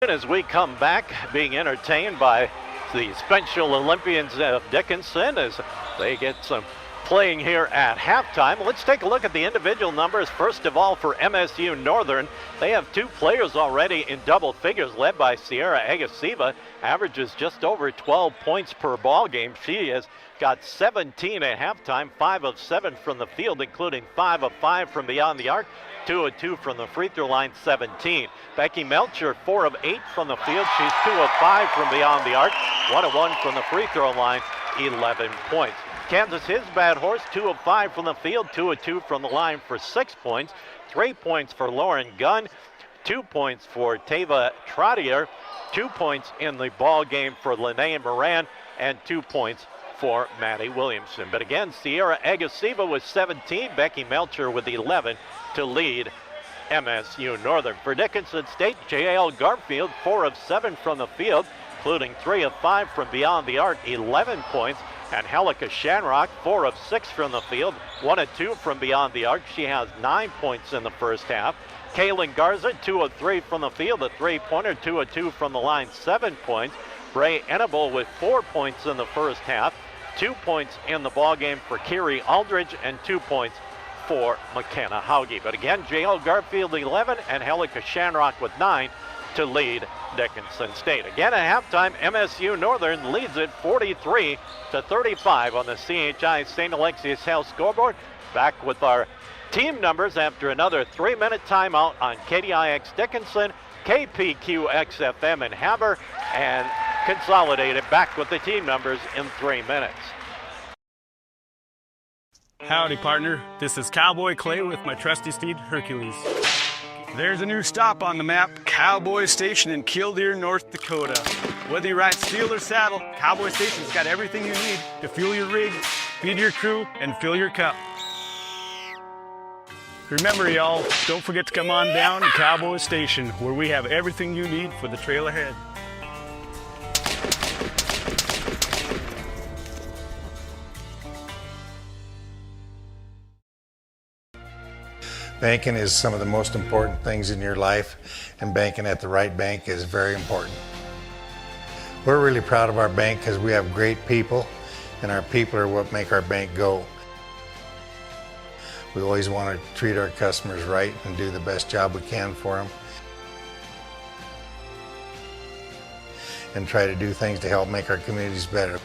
As we come back, being entertained by the Special Olympians of Dickinson as they get some playing here at halftime. Let's take a look at the individual numbers. First of all, for MSU Northern, they have 2 players already in double figures, led by Sierra Agasiva, averages just over 12 points per ball game. She has got 17 at halftime, 5 of 7 from the field, including 5 of 5 from beyond the arc. 2 of 2 from the free throw line, 17. Becky Melcher, 4 of 8 from the field. She's 2 of 5 from beyond the arc. 1 of 1 from the free throw line, 11 points. Kansas Bad Horse, 2 of 5 from the field, 2 of 2 from the line for 6 points. 3 points for Lauren Gunn, 2 points for Tava Trottier, 2 points in the ball game for Lene Moran, and 2 points for Maddie Williamson. But again, Sierra Agasiva with 17, Becky Melcher with 11 to lead MSU Northern. For Dickinson State, J.L. Garfield, 4 of 7 from the field, including 3 of 5 from beyond the arc, 11 points. And Helika Shanrock, 4 of 6 from the field, 1 of 2 from beyond the arc. She has 9 points in the first half. Kaylin Garza, 2 of 3 from the field, a 3-pointer, 2 of 2 from the line, 7 points. Bray Enable with 4 points in the first half, 2 points in the ball game for Kiri Aldridge, and 2 points for McKenna Hauge. But again, J.L. Garfield 11 and Helika Shanrock with 9 to lead Dickinson State. Again at halftime, MSU Northern leads it 43-35 on the CHI St. Alexius House scoreboard. Back with our team numbers after another 3-minute timeout on KDIX Dickinson, KPQX FM in Haber, and Consolidated back with the team numbers in 3 minutes. Howdy, partner. This is Cowboy Clay with my trusty steed, Hercules. There's a new stop on the map, Cowboy Station in Killdeer, North Dakota. Whether you ride steel or saddle, Cowboy Station's got everything you need to fuel your rig, feed your crew, and fill your cup. Remember, y'all, don't forget to come on down to Cowboy Station, where we have everything you need for the trail ahead. Banking is some of the most important things in your life, and banking at the right bank is very important. We're really proud of our bank because we have great people, and our people are what make our bank go. We always want to treat our customers right and do the best job we can for them, and try to do things to help make our communities better.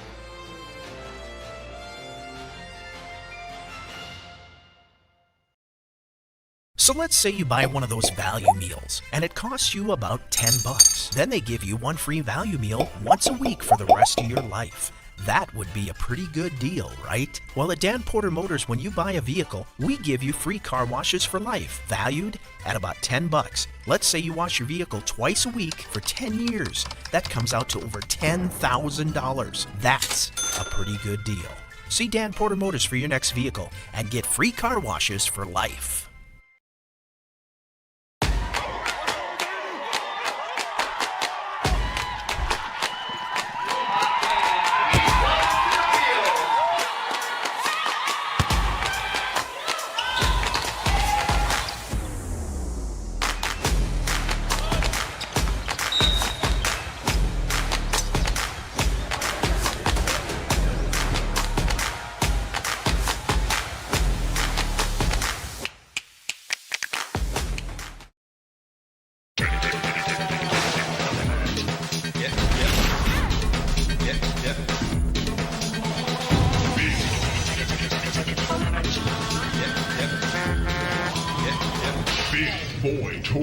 So let's say you buy one of those value meals and it costs you about $10. Then they give you one free value meal once a week for the rest of your life. That would be a pretty good deal, right? Well, at Dan Porter Motors, when you buy a vehicle, we give you free car washes for life, valued at about $10. Let's say you wash your vehicle twice a week for 10 years. That comes out to over $10,000. That's a pretty good deal. See Dan Porter Motors for your next vehicle and get free car washes for life.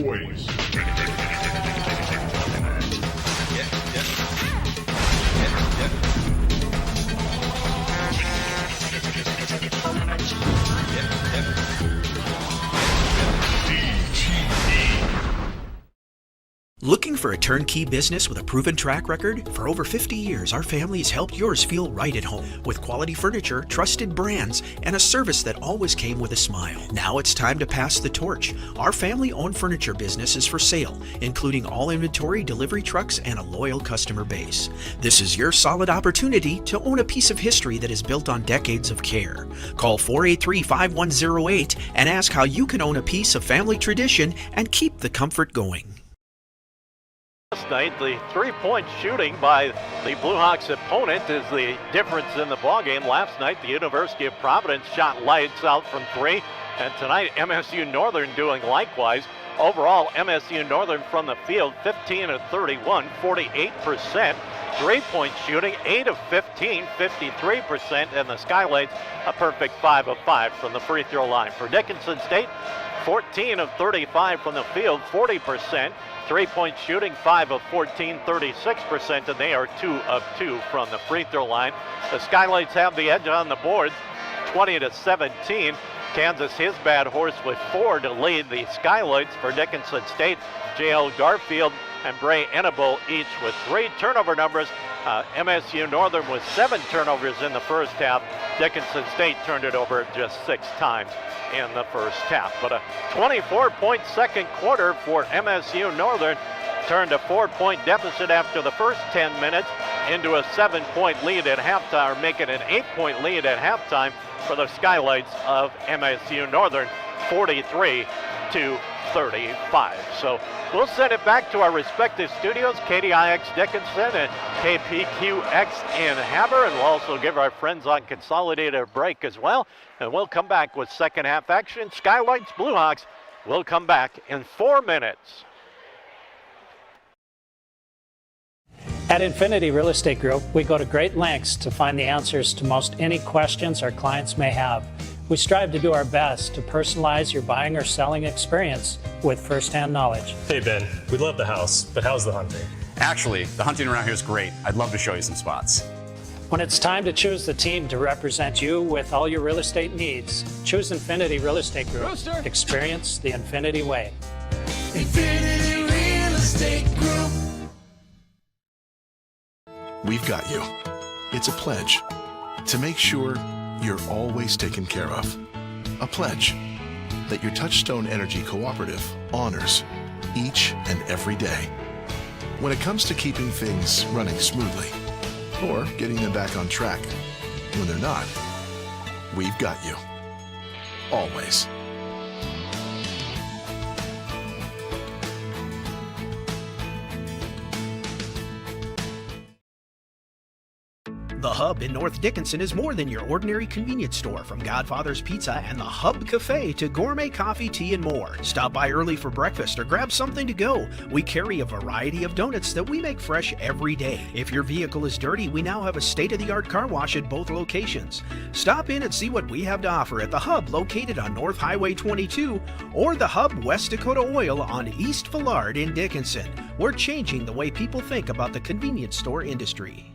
toys. Looking for a turnkey business with a proven track record? For over 50 years, our family has helped yours feel right at home with quality furniture, trusted brands, and a service that always came with a smile. Now it's time to pass the torch. Our family-owned furniture business is for sale, including all inventory, delivery trucks, and a loyal customer base. This is your solid opportunity to own a piece of history that is built on decades of care. Call 483-5108 and ask how you can own a piece of family tradition and keep the comfort going. Last night, the three-point shooting by the Blue Hawks' opponent is the difference in the ballgame. Last night, the University of Providence shot lights out from three, and tonight, MSU Northern doing likewise. Overall, MSU Northern from the field, 15 of 31, 48%. Three-point shooting, 8 of 15, 53%, and the Skylights, a perfect 5 of 5 from the free throw line. For Dickinson State, 14 of 35 from the field, 40%. Three-point shooting, 5 of 14, 36%, and they are 2 of 2 from the free throw line. The Skylights have the edge on the boards, 20-17. Kansas, his bad horse with 4 to lead the Skylights. For Dickinson State, J.L. Garfield and Bray Enable each with 3 turnover numbers. MSU Northern with 7 turnovers in the first half. Dickinson State turned it over just 6 times in the first half. But a 24-point second quarter for MSU Northern turned a 4-point deficit after the first 10 minutes into a 7-point lead at halftime, making an 8-point lead at halftime for the Skylights of MSU Northern, 43-35. So we'll send it back to our respective studios, KDIX Dickinson and KPQX in Havre, and we'll also give our friends on Consolidated a break as well. And we'll come back with second half action. Skylights Blue Hawks will come back in 4 minutes. At Infinity Real Estate Group, we go to great lengths to find the answers to most any questions our clients may have. We strive to do our best to personalize your buying or selling experience with firsthand knowledge. Hey Ben, we love the house, but how's the hunting? Actually, the hunting around here is great. I'd love to show you some spots. When it's time to choose the team to represent you with all your real estate needs, choose Infinity Real Estate Group. Rooster. Experience the Infinity way. Infinity Real Estate Group. We've got you. It's a pledge to make sure you're always taken care of. A pledge that your Touchstone Energy Cooperative honors each and every day. When it comes to keeping things running smoothly or getting them back on track when they're not, we've got you. Always. The Hub in North Dickinson is more than your ordinary convenience store. From Godfather's Pizza and the Hub Cafe to gourmet coffee, tea, and more. Stop by early for breakfast or grab something to go. We carry a variety of donuts that we make fresh every day. If your vehicle is dirty, we now have a state-of-the-art car wash at both locations. Stop in and see what we have to offer at the Hub located on North Highway 22 or the Hub West Dakota Oil on East Villard in Dickinson. We're changing the way people think about the convenience store industry.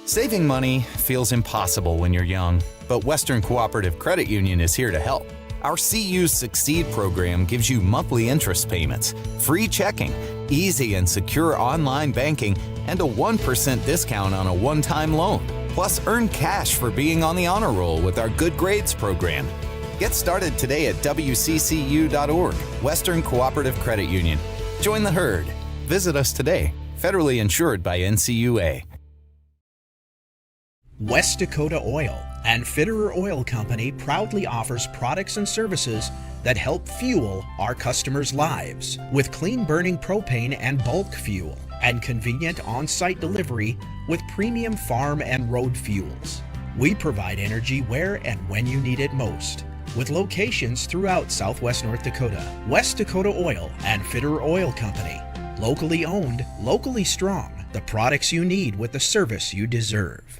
Saving money feels impossible when you're young, but Western Cooperative Credit Union is here to help. Our CU Succeed program gives you monthly interest payments, free checking, easy and secure online banking, and a 1% discount on a one-time loan. Plus, earn cash for being on the honor roll with our Good Grades program. Get started today at WCCU.org, Western Cooperative Credit Union. Join the herd. Visit us today. Federally insured by NCUA. West Dakota Oil and Fitterer Oil Company proudly offers products and services that help fuel our customers' lives with clean-burning propane and bulk fuel and convenient on-site delivery with premium farm and road fuels. We provide energy where and when you need it most with locations throughout Southwest North Dakota. West Dakota Oil and Fitterer Oil Company. Locally owned, locally strong. The products you need with the service you deserve.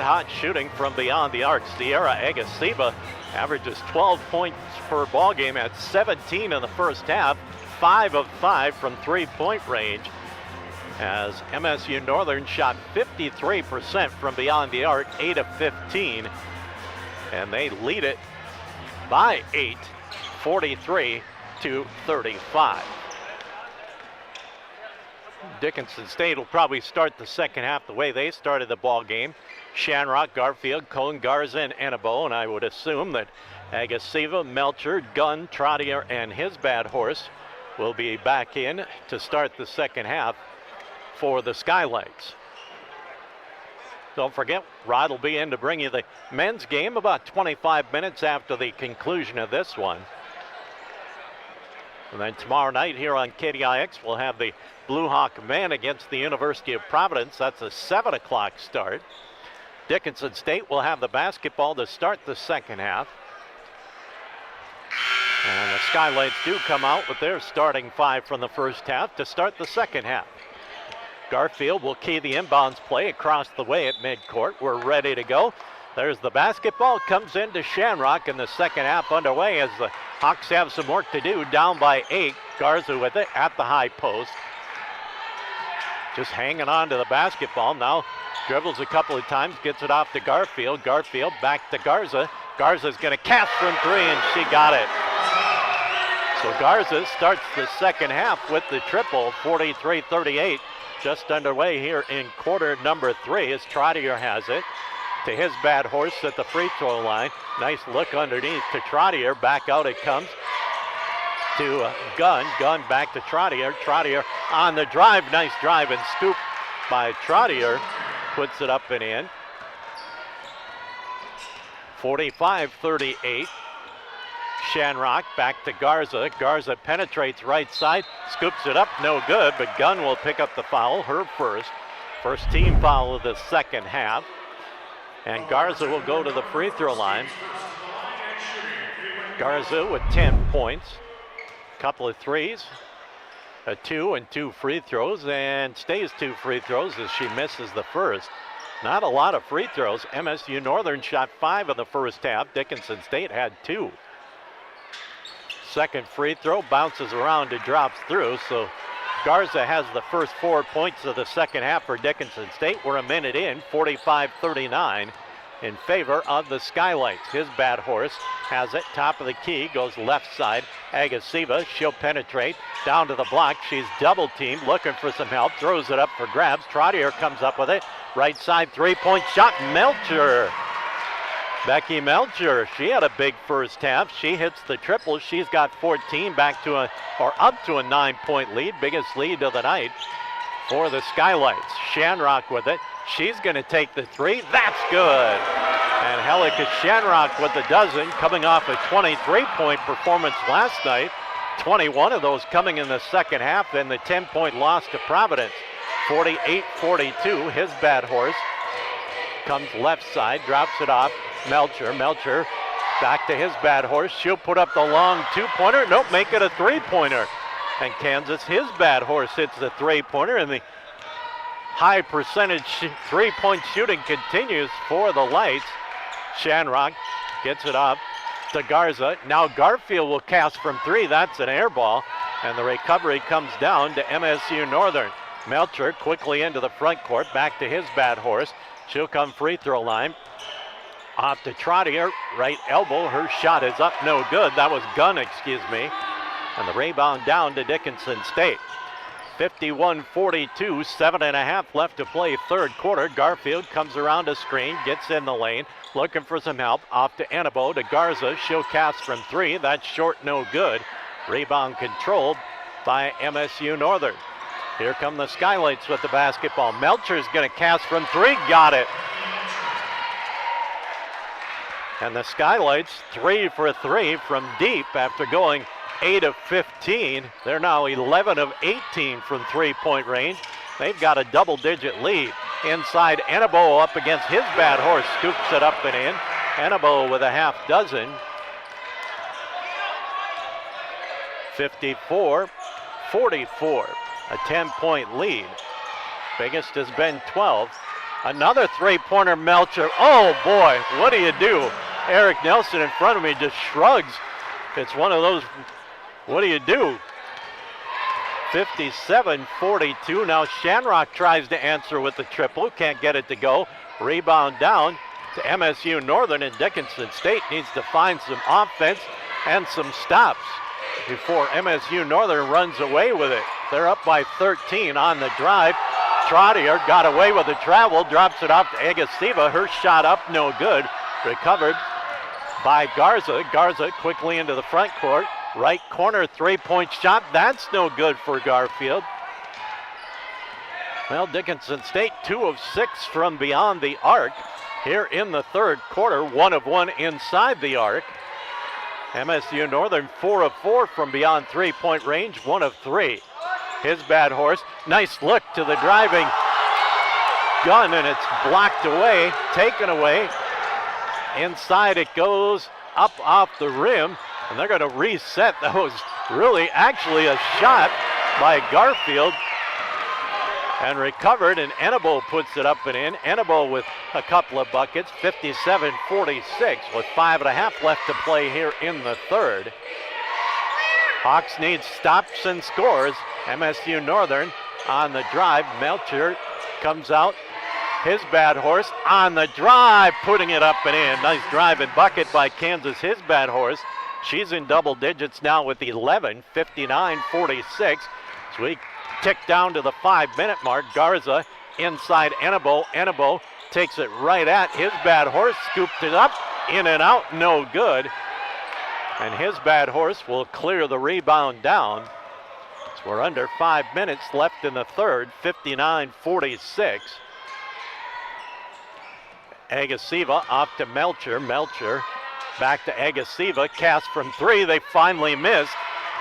hot shooting from beyond the arc. Sierra Agasiva averages 12 points per ball game at 17 in the first half, 5 of 5 from three-point range, as MSU Northern shot 53% from beyond the arc, 8 of 15, and they lead it by 8, 43-35. Dickinson State will probably start the second half the way they started the ball game. Shanrock, Garfield, Cohen, Garza, and Annabo, and I would assume that Agasiva, Melcher, Gunn, Trottier, and his bad horse will be back in to start the second half for the Skylights. Don't forget, Rod will be in to bring you the men's game about 25 minutes after the conclusion of this one. And then tomorrow night here on KDIX, we'll have the Blue Hawk men against the University of Providence. That's a 7 o'clock start. Dickinson State will have the basketball to start the second half. And the Skylights do come out with their starting 5 from the first half to start the second half. Garfield will key the inbounds play across the way at midcourt. We're ready to go. There's the basketball, comes into Shamrock in the second half underway as the Hawks have some work to do, down by 8. Garza with it at the high post. Just hanging on to the basketball. Now dribbles a couple of times, gets it off to Garfield. Garfield back to Garza. Garza's going to cast from 3, and she got it. So Garza starts the second half with the triple, 43-38. Just underway here in quarter number 3 as Trottier has it to his bad horse at the free throw line. Nice look underneath to Trottier. Back out it comes to Gunn. Gunn back to Trottier. Trottier on the drive. Nice drive and scoop by Trottier. Puts it up and in. 45-38. Shanrock back to Garza. Garza penetrates right side, scoops it up, no good, but Gunn will pick up the foul, her first. First team foul of the second half. And Garza will go to the free throw line. Garza with 10 points, couple of threes, a 2 and 2 free throws, and stays 2 free throws as she misses the first. Not a lot of free throws. MSU Northern shot 5 in the first half. Dickinson State had 2. Second free throw bounces around, it drops through. So Garza has the first 4 points of the second half for Dickinson State. We're a minute in, 45-39 in favor of the Skylights. His bad horse has it, top of the key, goes left side. Agasiva, she'll penetrate down to the block. She's double teamed, looking for some help, throws it up for grabs. Trottier comes up with it. Right side 3-point shot, Melcher. Becky Melcher, she had a big first half. She hits the triple. She's got 14, back to up to a 9-point lead, biggest lead of the night for the Skylights. Shanrock with it. She's going to take the 3. That's good. And Helika Shanrock with the dozen, coming off a 23-point performance last night. 21 of those coming in the second half, and the 10-point loss to Providence. 48-42. His bad horse comes left side, drops it off. Melcher back to his bad horse. She'll put up the long 2-pointer. Nope, make it a 3-pointer. And Kansas, his bad horse, hits the 3-pointer, and the high percentage 3-point shooting continues for the Lights. Shanrock gets it up to Garza. Now Garfield will cast from 3. That's an air ball, and the recovery comes down to MSU Northern. Melcher quickly into the front court, back to his bad horse. She'll come free throw line. Off to Trottier, right elbow. Her shot is up, no good. That was Gunn, excuse me. And the rebound down to Dickinson State. 51-42, 7.5 left to play third quarter. Garfield comes around a screen, gets in the lane, looking for some help. Off to Annabo, to Garza. She'll cast from 3. That's short, no good. Rebound controlled by MSU Northern. Here come the Skylights with the basketball. Melcher's going to cast from 3. Got it. And the Skylights 3 for 3 from deep after going 8 of 15. They're now 11 of 18 from 3-point range. They've got a double-digit lead. Inside, Annabo up against his bad horse, scoops it up and in. Annabo with a half dozen. 54-44, a 10-point lead. Biggest has been 12. Another three-pointer, Melcher. Oh boy, what do you do? Eric Nelson in front of me just shrugs. It's one of those, what do you do? 57-42. Now Shamrock tries to answer with the triple. Can't get it to go. Rebound down to MSU Northern, and Dickinson State needs to find some offense and some stops before MSU Northern runs away with it. They're up by 13 on the drive. Trottier got away with the travel, drops it off to Agasiva. Her shot up, no good. Recovered by Garza. Garza quickly into the front court. Right corner three-point shot. That's no good for Garfield. Well, Dickinson State 2 of 6 from beyond the arc here in the third quarter. 1 of 1 inside the arc. MSU Northern 4 of 4 from beyond three-point range. 1 of 3. His bad horse. Nice look to the driving gun, and it's blocked away, taken away. Inside it goes, up off the rim, and they're going to reset. That was really actually a shot by Garfield, and recovered, and Enable puts it up and in. Enable with a couple of buckets, 57-46 with 5.5 left to play here in the third. Hawks need stops and scores. MSU Northern on the drive. Melcher comes out. His bad horse on the drive, putting it up and in. Nice drive and bucket by Kansas, his bad horse. She's in double digits now with 11, 59-46. So we tick down to the 5-minute mark. Garza inside Enable. Enable takes it right at his bad horse, scooped it up, in and out, no good. And his bad horse will clear the rebound down. So we're under 5 minutes left in the third, 59-46. Agasiva off to Melcher. Melcher back to Agasiva. Cast from 3. They finally missed.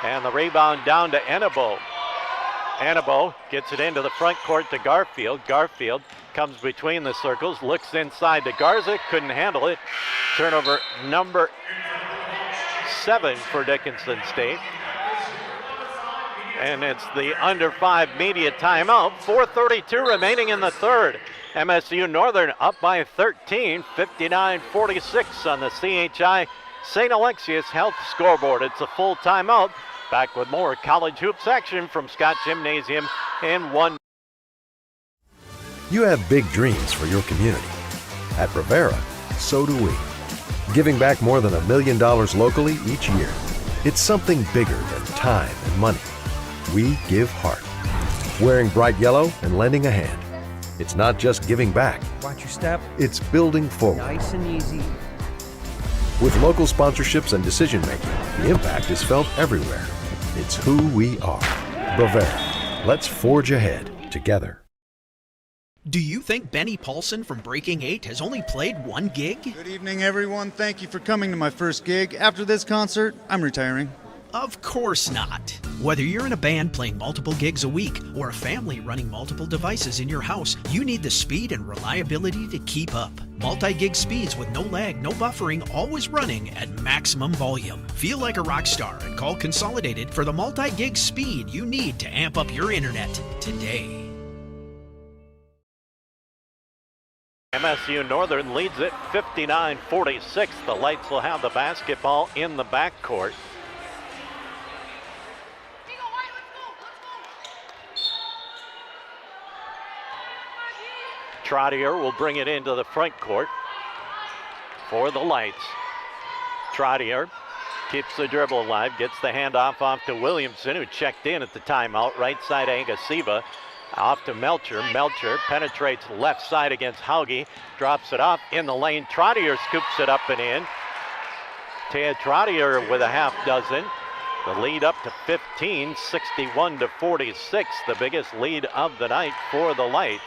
And the rebound down to Enable. Enable gets it into the front court to Garfield. Garfield comes between the circles, looks inside to Garza, couldn't handle it. Turnover number 7 for Dickinson State. And it's the under 5 media timeout. 4:32 remaining in the third. MSU Northern up by 13, 59-46 on the CHI St. Alexius Health scoreboard. It's a full timeout. Back with more college hoops action from Scott Gymnasium in 1. You have big dreams for your community. At Rivera, so do we. Giving back more than $1 million locally each year. It's something bigger than time and money. We give heart. Wearing bright yellow and lending a hand. It's not just giving back. Watch your step. It's building forward. Nice and easy. With local sponsorships and decision making, the impact is felt everywhere. It's who we are. Bavera. Let's forge ahead together. Do you think Benny Paulson from Breaking 8 has only played 1 gig? Good evening, everyone. Thank you for coming to my first gig. After this concert, I'm retiring. Of course not. Whether you're in a band playing multiple gigs a week or a family running multiple devices in your house, you need the speed and reliability to keep up. Multi-gig speeds with no lag, no buffering, always running at maximum volume. Feel like a rock star and call Consolidated for the multi-gig speed you need to amp up your internet today. MSU Northern leads it 59-46. The Lights will have the basketball in the backcourt. Trottier will bring it into the front court for the Lights. Trottier keeps the dribble alive, gets the handoff off to Williamson, who checked in at the timeout. Right side, Agasiva. Off to Melcher. Melcher penetrates left side against Hauge. Drops it off in the lane. Trottier scoops it up and in. Taya Trottier with a half dozen. The lead up to 15, 61-46. The biggest lead of the night for the Lights.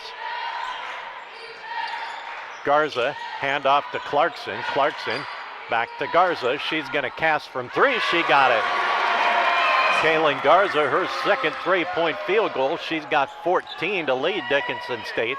Garza, handoff to Clarkson. Clarkson back to Garza. She's going to cast from 3. She got it. Kaylin Garza, her second three-point field goal. She's got 14 to lead Dickinson State.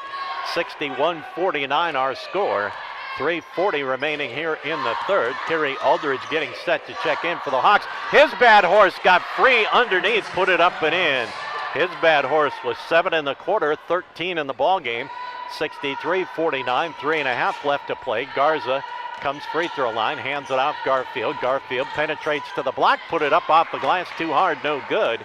61-49 our score. 3:40 remaining here in the third. Terry Aldridge getting set to check in for the Hawks. His bad horse got free underneath, put it up and in. His bad horse was 7 in the quarter, 13 in the ball game. 63-49, 3.5 left to play. Garza comes free throw line, hands it off Garfield. Garfield penetrates to the block, put it up off the glass too hard, no good.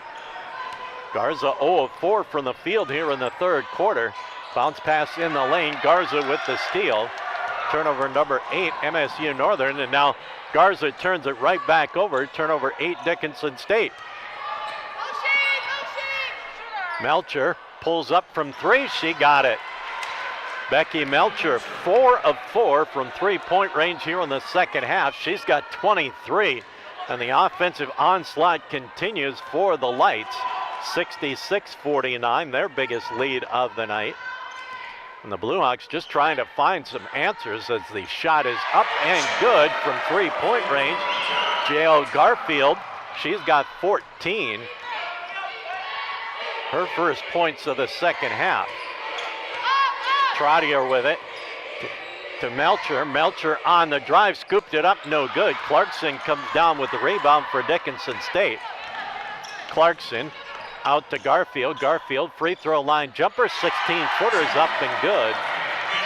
Garza 0 of 4 from the field here in the third quarter. Bounce pass in the lane, Garza with the steal. Turnover number 8, MSU Northern, and now Garza turns it right back over. Turnover 8, Dickinson State. Melcher pulls up from 3, she got it. Becky Melcher, 4 of 4 from three-point range here in the second half. She's got 23, and the offensive onslaught continues for the Lights. 66-49, their biggest lead of the night. And the Blue Hawks just trying to find some answers as the shot is up and good from three-point range. J.O. Garfield, she's got 14. Her first points of the second half. Trottier with it to Melcher. Melcher on the drive, scooped it up, no good. Clarkson comes down with the rebound for Dickinson State. Clarkson out to Garfield. Garfield free throw line jumper, 16-footers up and good.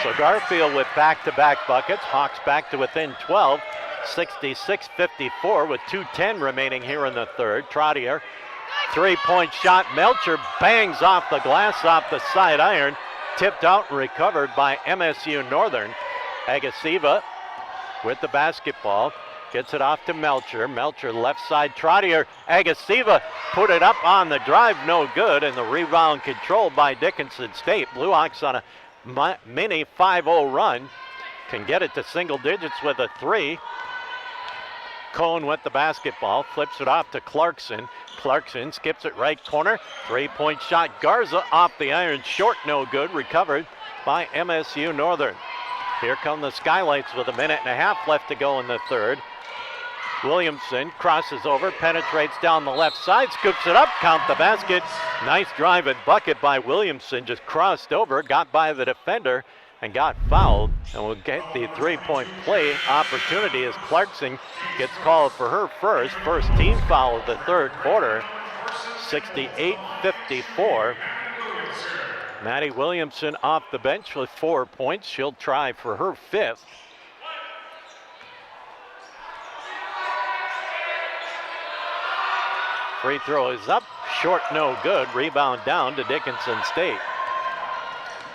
So Garfield with back-to-back buckets. Hawks back to within 12, 66-54 with 2:10 remaining here in the third. Trottier, three-point shot. Melcher bangs off the glass off the side iron. Tipped out and recovered by MSU Northern. Agasiva with the basketball. Gets it off to Melcher. Melcher left side. Trottier. Agasiva put it up on the drive. No good. And the rebound controlled by Dickinson State. Blue Hawks on a mini 5-0 run. Can get it to single digits with a 3. Cohn with the basketball. Flips it off to Clarkson. Clarkson skips it right corner. Three-point shot. Garza off the iron. Short, no good. Recovered by MSU Northern. Here come the Skylights with a minute and a half left to go in the third. Williamson crosses over, penetrates down the left side, scoops it up, count the basket. Nice drive and bucket by Williamson. Just crossed over, got by the defender, and got fouled. And we'll get the three-point play opportunity as Clarkson gets called for her first team foul of the third quarter. 68-54. Maddie Williamson off the bench with 4 points. She'll try for her 5th. Free throw is up, short, no good. Rebound down to Dickinson State.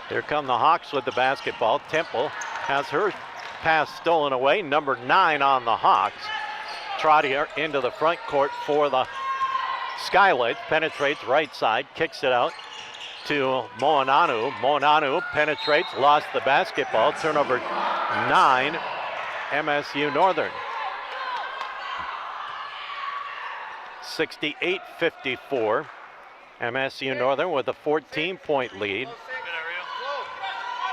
Here come the Hawks with the basketball. Temple has her pass stolen away. Number 9 on the Hawks. Trottier into the front court for the Skylights. Penetrates right side, kicks it out to Moananu. Moananu penetrates, lost the basketball. Turnover 9, MSU Northern. 68-54. MSU Northern with a 14-point lead.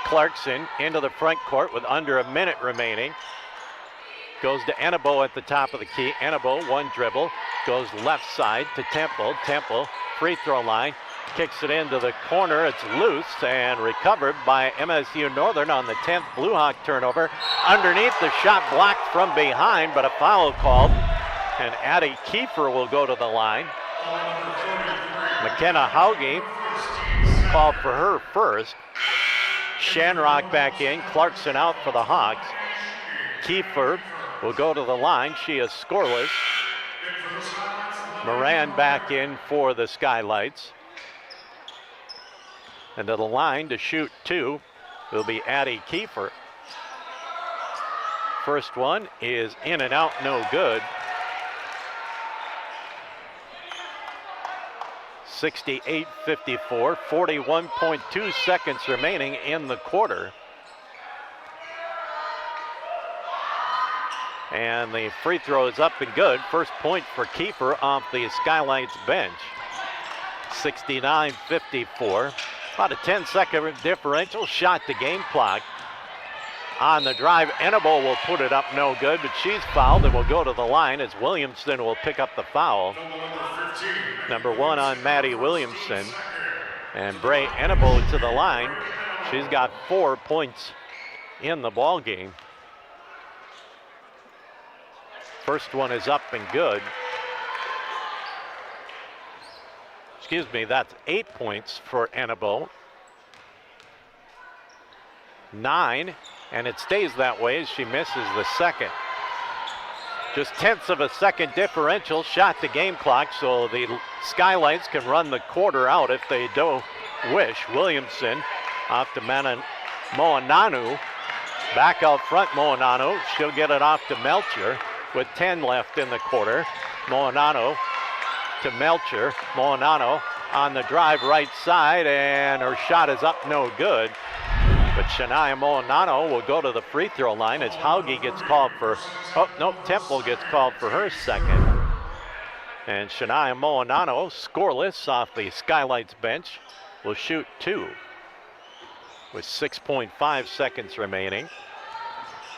Clarkson into the front court with under a minute remaining. Goes to Enabo at the top of the key. Enabo, one dribble, goes left side to Temple. Temple, free throw line, kicks it into the corner. It's loose and recovered by MSU Northern on the 10th Blue Hawk turnover. Underneath, the shot blocked from behind, but a foul called. And Addie Kiefer will go to the line. McKenna Hauge called for her first. Shanrock back in, Clarkson out for the Hawks. Kiefer will go to the line. She is scoreless. Moran back in for the Skylights. And to the line to shoot 2 will be Addie Kiefer. First one is in and out, no good. 68-54, 41.2 seconds remaining in the quarter. And the free throw is up and good. First point for Kiefer off the Skylights bench. 69-54, about a 10-second differential. Shot to game clock. On the drive, Enabo will put it up, no good, but she's fouled and will go to the line as Williamson will pick up the foul. Number 1 on Maddie Williamson. And Bray Enabo to the line. She's got 4 points in the ball game. First one is up and good. Excuse me, that's 8 points for Enabo. 9, and it stays that way as she misses the second. Just tenths of a second differential shot the game clock, so the Skylights can run the quarter out if they do wish. Williamson off to Moananu. Back out front, Moananu. She'll get it off to Melcher with 10 left in the quarter. Moananu to Melcher. Moananu on the drive right side, and her shot is up, no good. But Shania Moananu will go to the free throw line as Hauge gets called for, Temple gets called for her second. And Shania Moananu, scoreless off the Skylights bench, will shoot 2 with 6.5 seconds remaining.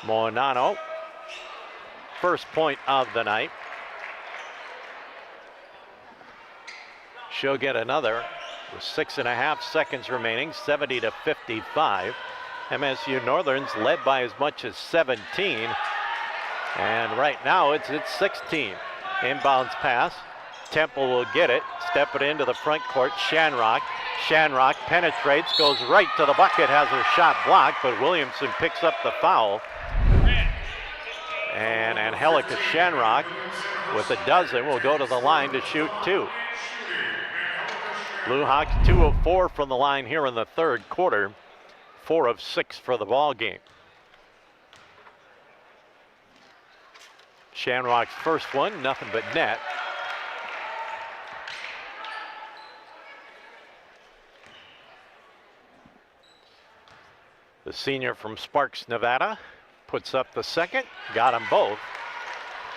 Moananu, first point of the night. She'll get another with 6.5 seconds remaining, 70-55. MSU Northern's led by as much as 17. And right now it's 16. Inbounds pass. Temple will get it, step it into the front court. Shanrock penetrates, goes right to the bucket, has her shot blocked, but Williamson picks up the foul. And Angelica Shanrock with a dozen will go to the line to shoot 2. Blue Hawks 2 of 4 from the line here in the third quarter, 4 of 6 for the ball game. Shanrock's first one, nothing but net. The senior from Sparks, Nevada, puts up the second, got them both.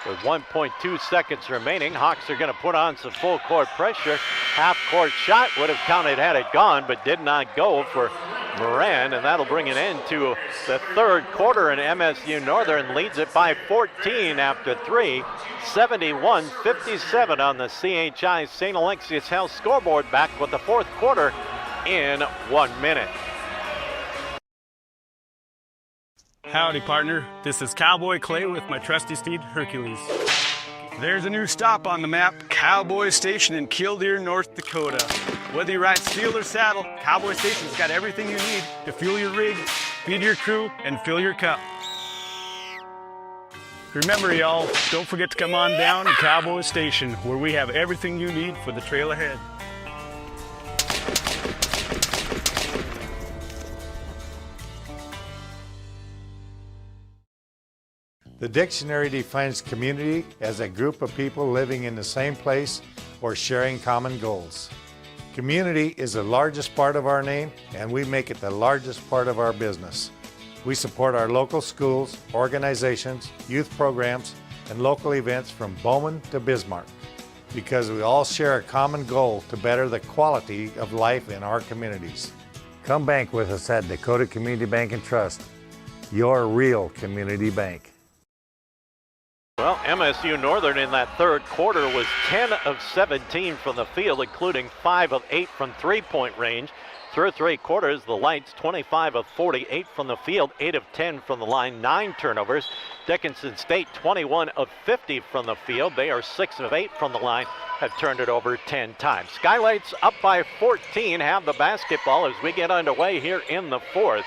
With 1.2 seconds remaining, Hawks are going to put on some full court pressure. Half court shot would have counted had it gone, but did not go for Moran, and that'll bring an end to the third quarter, and MSU Northern leads it by 14 after 3. 71-57 on the CHI St. Alexius Health scoreboard. Back with the fourth quarter in 1 minute. Howdy, partner. This is Cowboy Clay with my trusty steed, Hercules. There's a new stop on the map, Cowboy Station in Killdeer, North Dakota. Whether you ride steel or saddle, Cowboy Station's got everything you need to fuel your rig, feed your crew, and fill your cup. Remember, y'all, don't forget to come on down to Cowboy Station, where we have everything you need for the trail ahead. The dictionary defines community as a group of people living in the same place or sharing common goals. Community is the largest part of our name, and we make it the largest part of our business. We support our local schools, organizations, youth programs, and local events from Bowman to Bismarck, because we all share a common goal to better the quality of life in our communities. Come bank with us at Dakota Community Bank and Trust, your real community bank. Well, MSU Northern in that third quarter was 10 of 17 from the field, including 5 of 8 from three-point range. Through 3 quarters, the Lights 25 of 48 from the field, 8 of 10 from the line, 9 turnovers. Dickinson State 21 of 50 from the field. They are 6 of 8 from the line, have turned it over 10 times. Skylights up by 14, have the basketball as we get underway here in the fourth.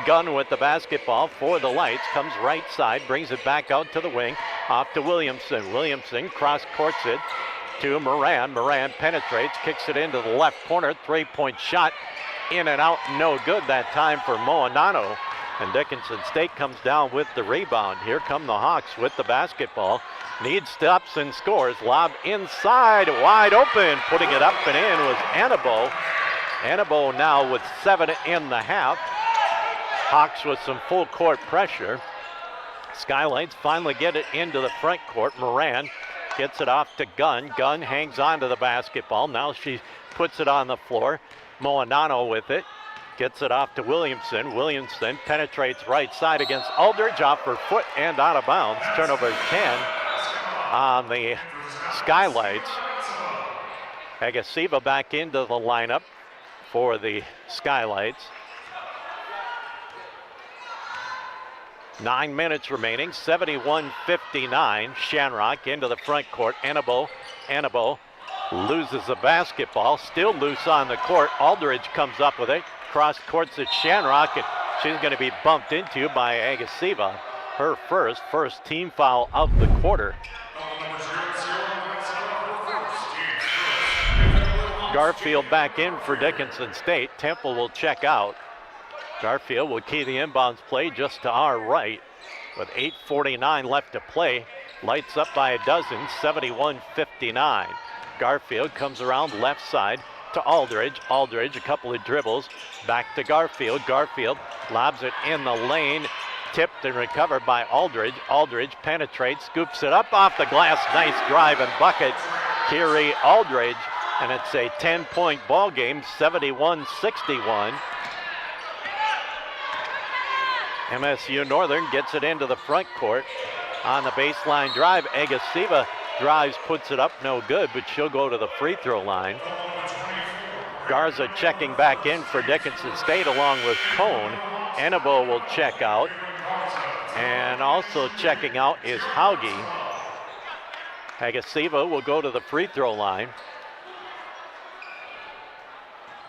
Gunn with the basketball for the Lights, comes right side, brings it back out to the wing, off to Williamson. Williamson cross-courts it to Moran. Moran penetrates, kicks it into the left corner, three-point shot, in and out, no good that time for Moananu. And Dickinson State comes down with the rebound. Here come the Hawks with the basketball. Needs stops and scores. Lob inside, wide open. Putting it up and in was Annabo. Annabo now with 7 in the half. Hawks with some full court pressure. Skylights finally get it into the front court. Moran gets it off to Gunn. Gunn hangs on to the basketball. Now she puts it on the floor. Moananu with it. Gets it off to Williamson. Williamson penetrates right side against Aldridge, off her foot and out of bounds. Turnover 10 on the Skylights. Agasiva back into the lineup for the Skylights. 9 minutes remaining, 71-59. Shanrock into the front court. Annabo loses the basketball, still loose on the court. Aldridge comes up with it, cross courts at Shanrock, and She's going to be bumped into by Agasiva. Her first team foul of the quarter. Garfield back in for Dickinson State. Temple will check out. Garfield will key the inbounds play just to our right with 8:49 left to play. Lights up by a dozen, 71-59. Garfield comes around left side to Aldridge. Aldridge, a couple of dribbles, back to Garfield. Garfield lobs it in the lane, tipped and recovered by Aldridge. Aldridge penetrates, scoops it up off the glass. Nice drive and bucket, Kiri Aldridge, and it's a 10-point ball game, 71-61. MSU Northern gets it into the front court. On the baseline drive, Agasiva drives, puts it up, no good, but she'll go to the free throw line. Garza checking back in for Dickinson State along with Cone. Enabo will check out. And also checking out is Hauge. Agasiva will go to the free throw line.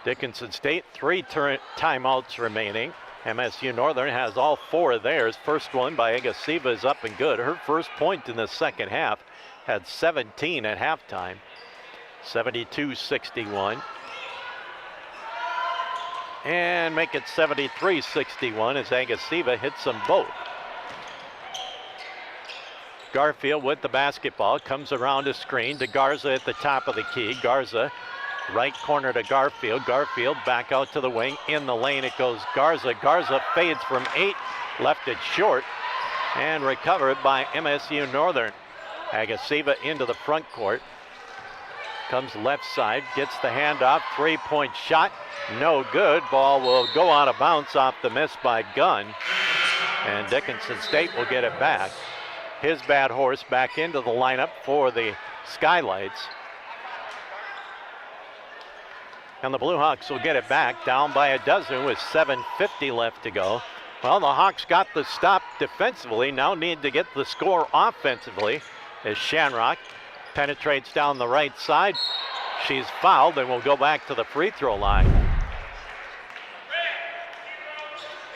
Dickinson State, 3 timeouts remaining. MSU Northern has all 4 of theirs. First one by Agasiva is up and good. Her first point in the second half, had 17 at halftime. 72-61. And make it 73-61 as Agasiva hits them both. Garfield with the basketball, comes around a screen to Garza at the top of the key. Garza, right corner to Garfield. Garfield back out to the wing. In the lane it goes Garza. Garza fades from 8, left it short, and recovered by MSU Northern. Agasiva into the front court. Comes left side, gets the handoff, 3-point shot, no good. Ball will go out of bounds off the miss by Gunn, and Dickinson State will get it back. His bad horse back into the lineup for the Skylights. And the Blue Hawks will get it back, down by a dozen with 7:50 left to go. Well, the Hawks got the stop defensively, now need to get the score offensively as Shanrock penetrates down the right side. She's fouled and will go back to the free throw line.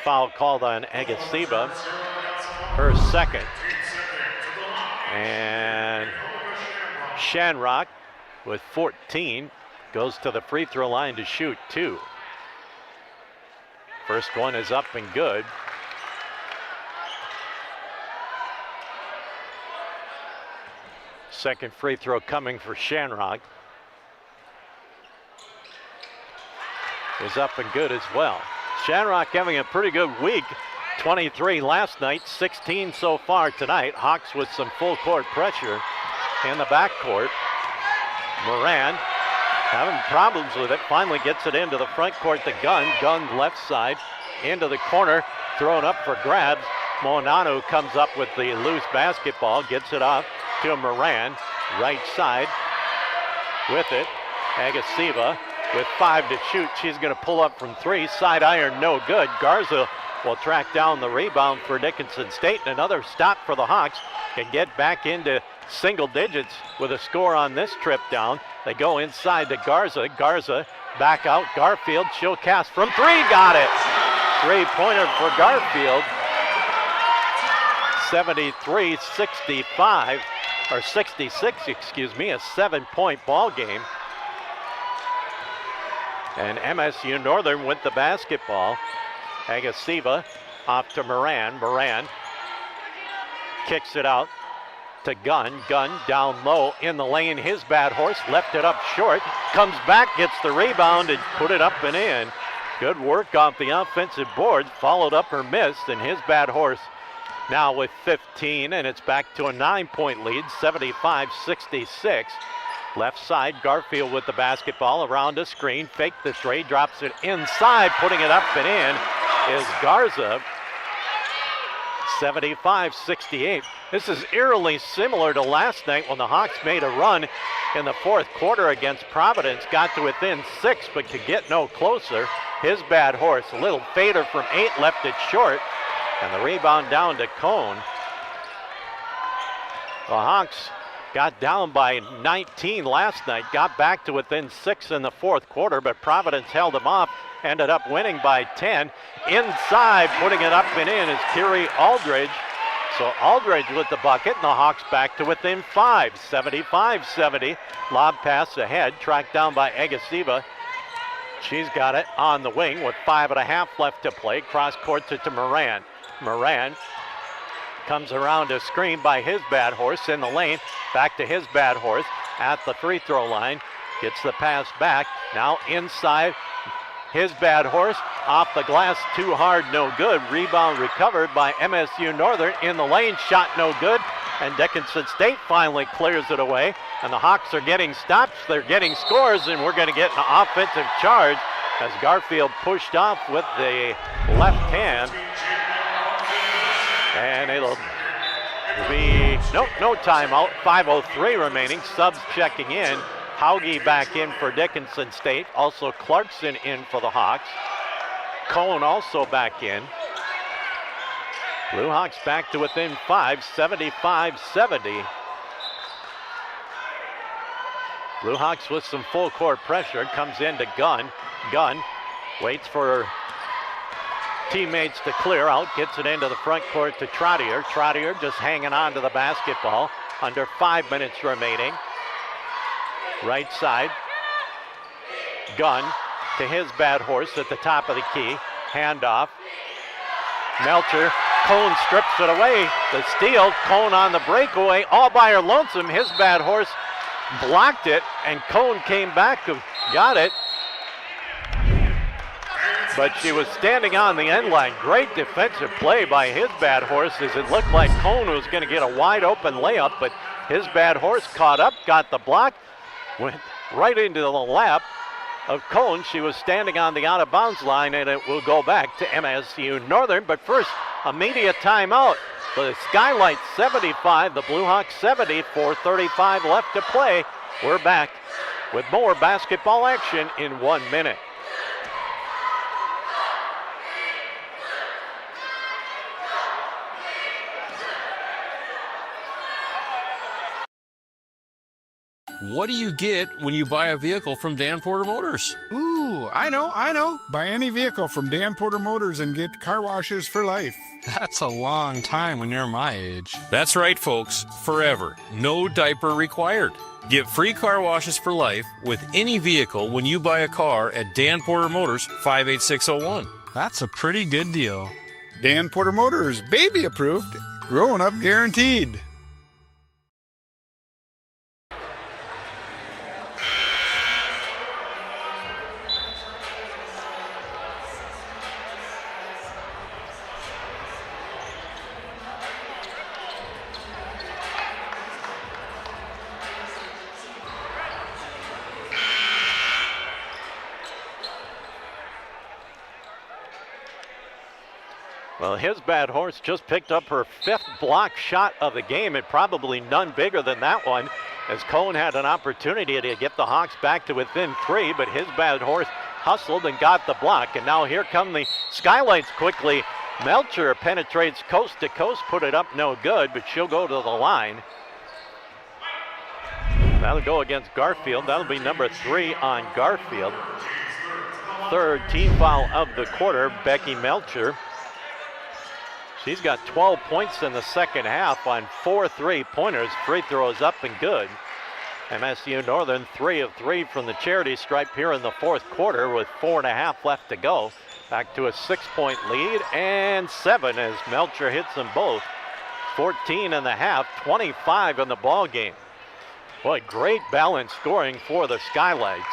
Foul called on Agasiva, her second. And Shanrock with 14 goes to the free throw line to shoot 2. First one is up and good. Second free throw coming for Shanrock. Is up and good as well. Shanrock having a pretty good week. 23 last night, 16 so far tonight. Hawks with some full court pressure in the backcourt. Moran having problems with it, finally gets it into the front court to Gunn. Gunn left side, into the corner, thrown up for grabs. Monanu comes up with the loose basketball, gets it off to Moran, right side with it. Agasiva with 5 to shoot. She's going to pull up from 3. Side iron, no good. Garza will track down the rebound for Dickinson State. And another stop for the Hawks. Can get back into single digits with a score on this trip down. They go inside to Garza. Garza back out. Garfield, she'll cast from 3. Got it. 3-pointer for Garfield. 73-65. Or 66, excuse me, a 7-point ball game. And MSU Northern with the basketball. Agasiva off to Moran. Moran kicks it out to Gunn. Gunn down low in the lane. His bad horse left it up short. Comes back, gets the rebound, and put it up and in. Good work off the offensive boards. Followed up her miss, and his bad horse now with 15, and it's back to a 9-point lead, 75-66. Left side, Garfield with the basketball around a screen. Fake the 3, drops it inside, putting it up and in is Garza. 75-68. This is eerily similar to last night when the Hawks made a run in the fourth quarter against Providence. Got to within 6, but could get no closer. His bad horse, a little fader from 8, left it short. And the rebound down to Cone. The Hawks got down by 19 last night, got back to within 6 in the fourth quarter, but Providence held them off ended up winning by 10. Inside, putting it up and in is Kiri Aldridge. So Aldridge with the bucket, and the Hawks back to within 5, 75-70. Lob pass ahead, tracked down by Agasiva. She's got it on the wing with 5.5 left to play. Cross court to Moran. Moran comes around a screen by his bad horse in the lane. Back to his bad horse at the free throw line. Gets the pass back. Now inside. His bad horse off the glass, too hard, no good. Rebound recovered by MSU Northern in the lane. Shot no good. And Dickinson State finally clears it away. And the Hawks are getting stops. They're getting scores. And we're going to get an offensive charge as Garfield pushed off with the left hand. And it'll be no timeout. 5:03 remaining. Subs checking in. Hauge back in for Dickinson State. Also Clarkson in for the Hawks. Cohn also back in. Blue Hawks back to within 5, 75-70. Blue Hawks with some full court pressure. Comes into Gunn. Gunn waits for teammates to clear out, gets it into the front court to Trottier. Trottier just hanging on to the basketball. Under 5 minutes remaining. Right side. Gunn to his bad horse at the top of the key. Handoff. Melcher. Cohn strips it away. The steal. Cohn on the breakaway all by her lonesome. His bad horse blocked it, and Cohn came back and got it. But she was standing on the end line. Great defensive play by his bad horse as it looked like Cohn was going to get a wide open layup, but his bad horse caught up, got the block, went right into the lap of Cohn. She was standing on the out of bounds line, and it will go back to MSU Northern. But first, a media timeout. The Skylights 75, the Blue Hawks 70, 4:35 left to play. We're back with more basketball action in 1 minute. What do you get when you buy a vehicle from Dan Porter Motors? Ooh, I know. Buy any vehicle from Dan Porter Motors and get car washes for life. That's a long time when you're my age. That's right, folks. Forever. No diaper required. Get free car washes for life with any vehicle when you buy a car at Dan Porter Motors, 58601. That's a pretty good deal. Dan Porter Motors, baby approved, growing up guaranteed. Well, his bad horse just picked up her 5th block shot of the game, and probably none bigger than that one, as Cohn had an opportunity to get the Hawks back to within 3, but his bad horse hustled and got the block. And now here come the Skylights quickly. Melcher penetrates coast to coast, put it up no good, but she'll go to the line. That'll go against Garfield. That'll be number 3 on Garfield. 3rd team foul of the quarter, Becky Melcher. She's got 12 points in the second half on 4 3-pointers. Free throws up and good. MSU Northern 3 of 3 from the charity stripe here in the 4th quarter with 4.5 left to go. Back to a 6-point lead and 7 as Melcher hits them both. 14 and a half, 25 in the ball game. Boy, great balanced scoring for the Skylights.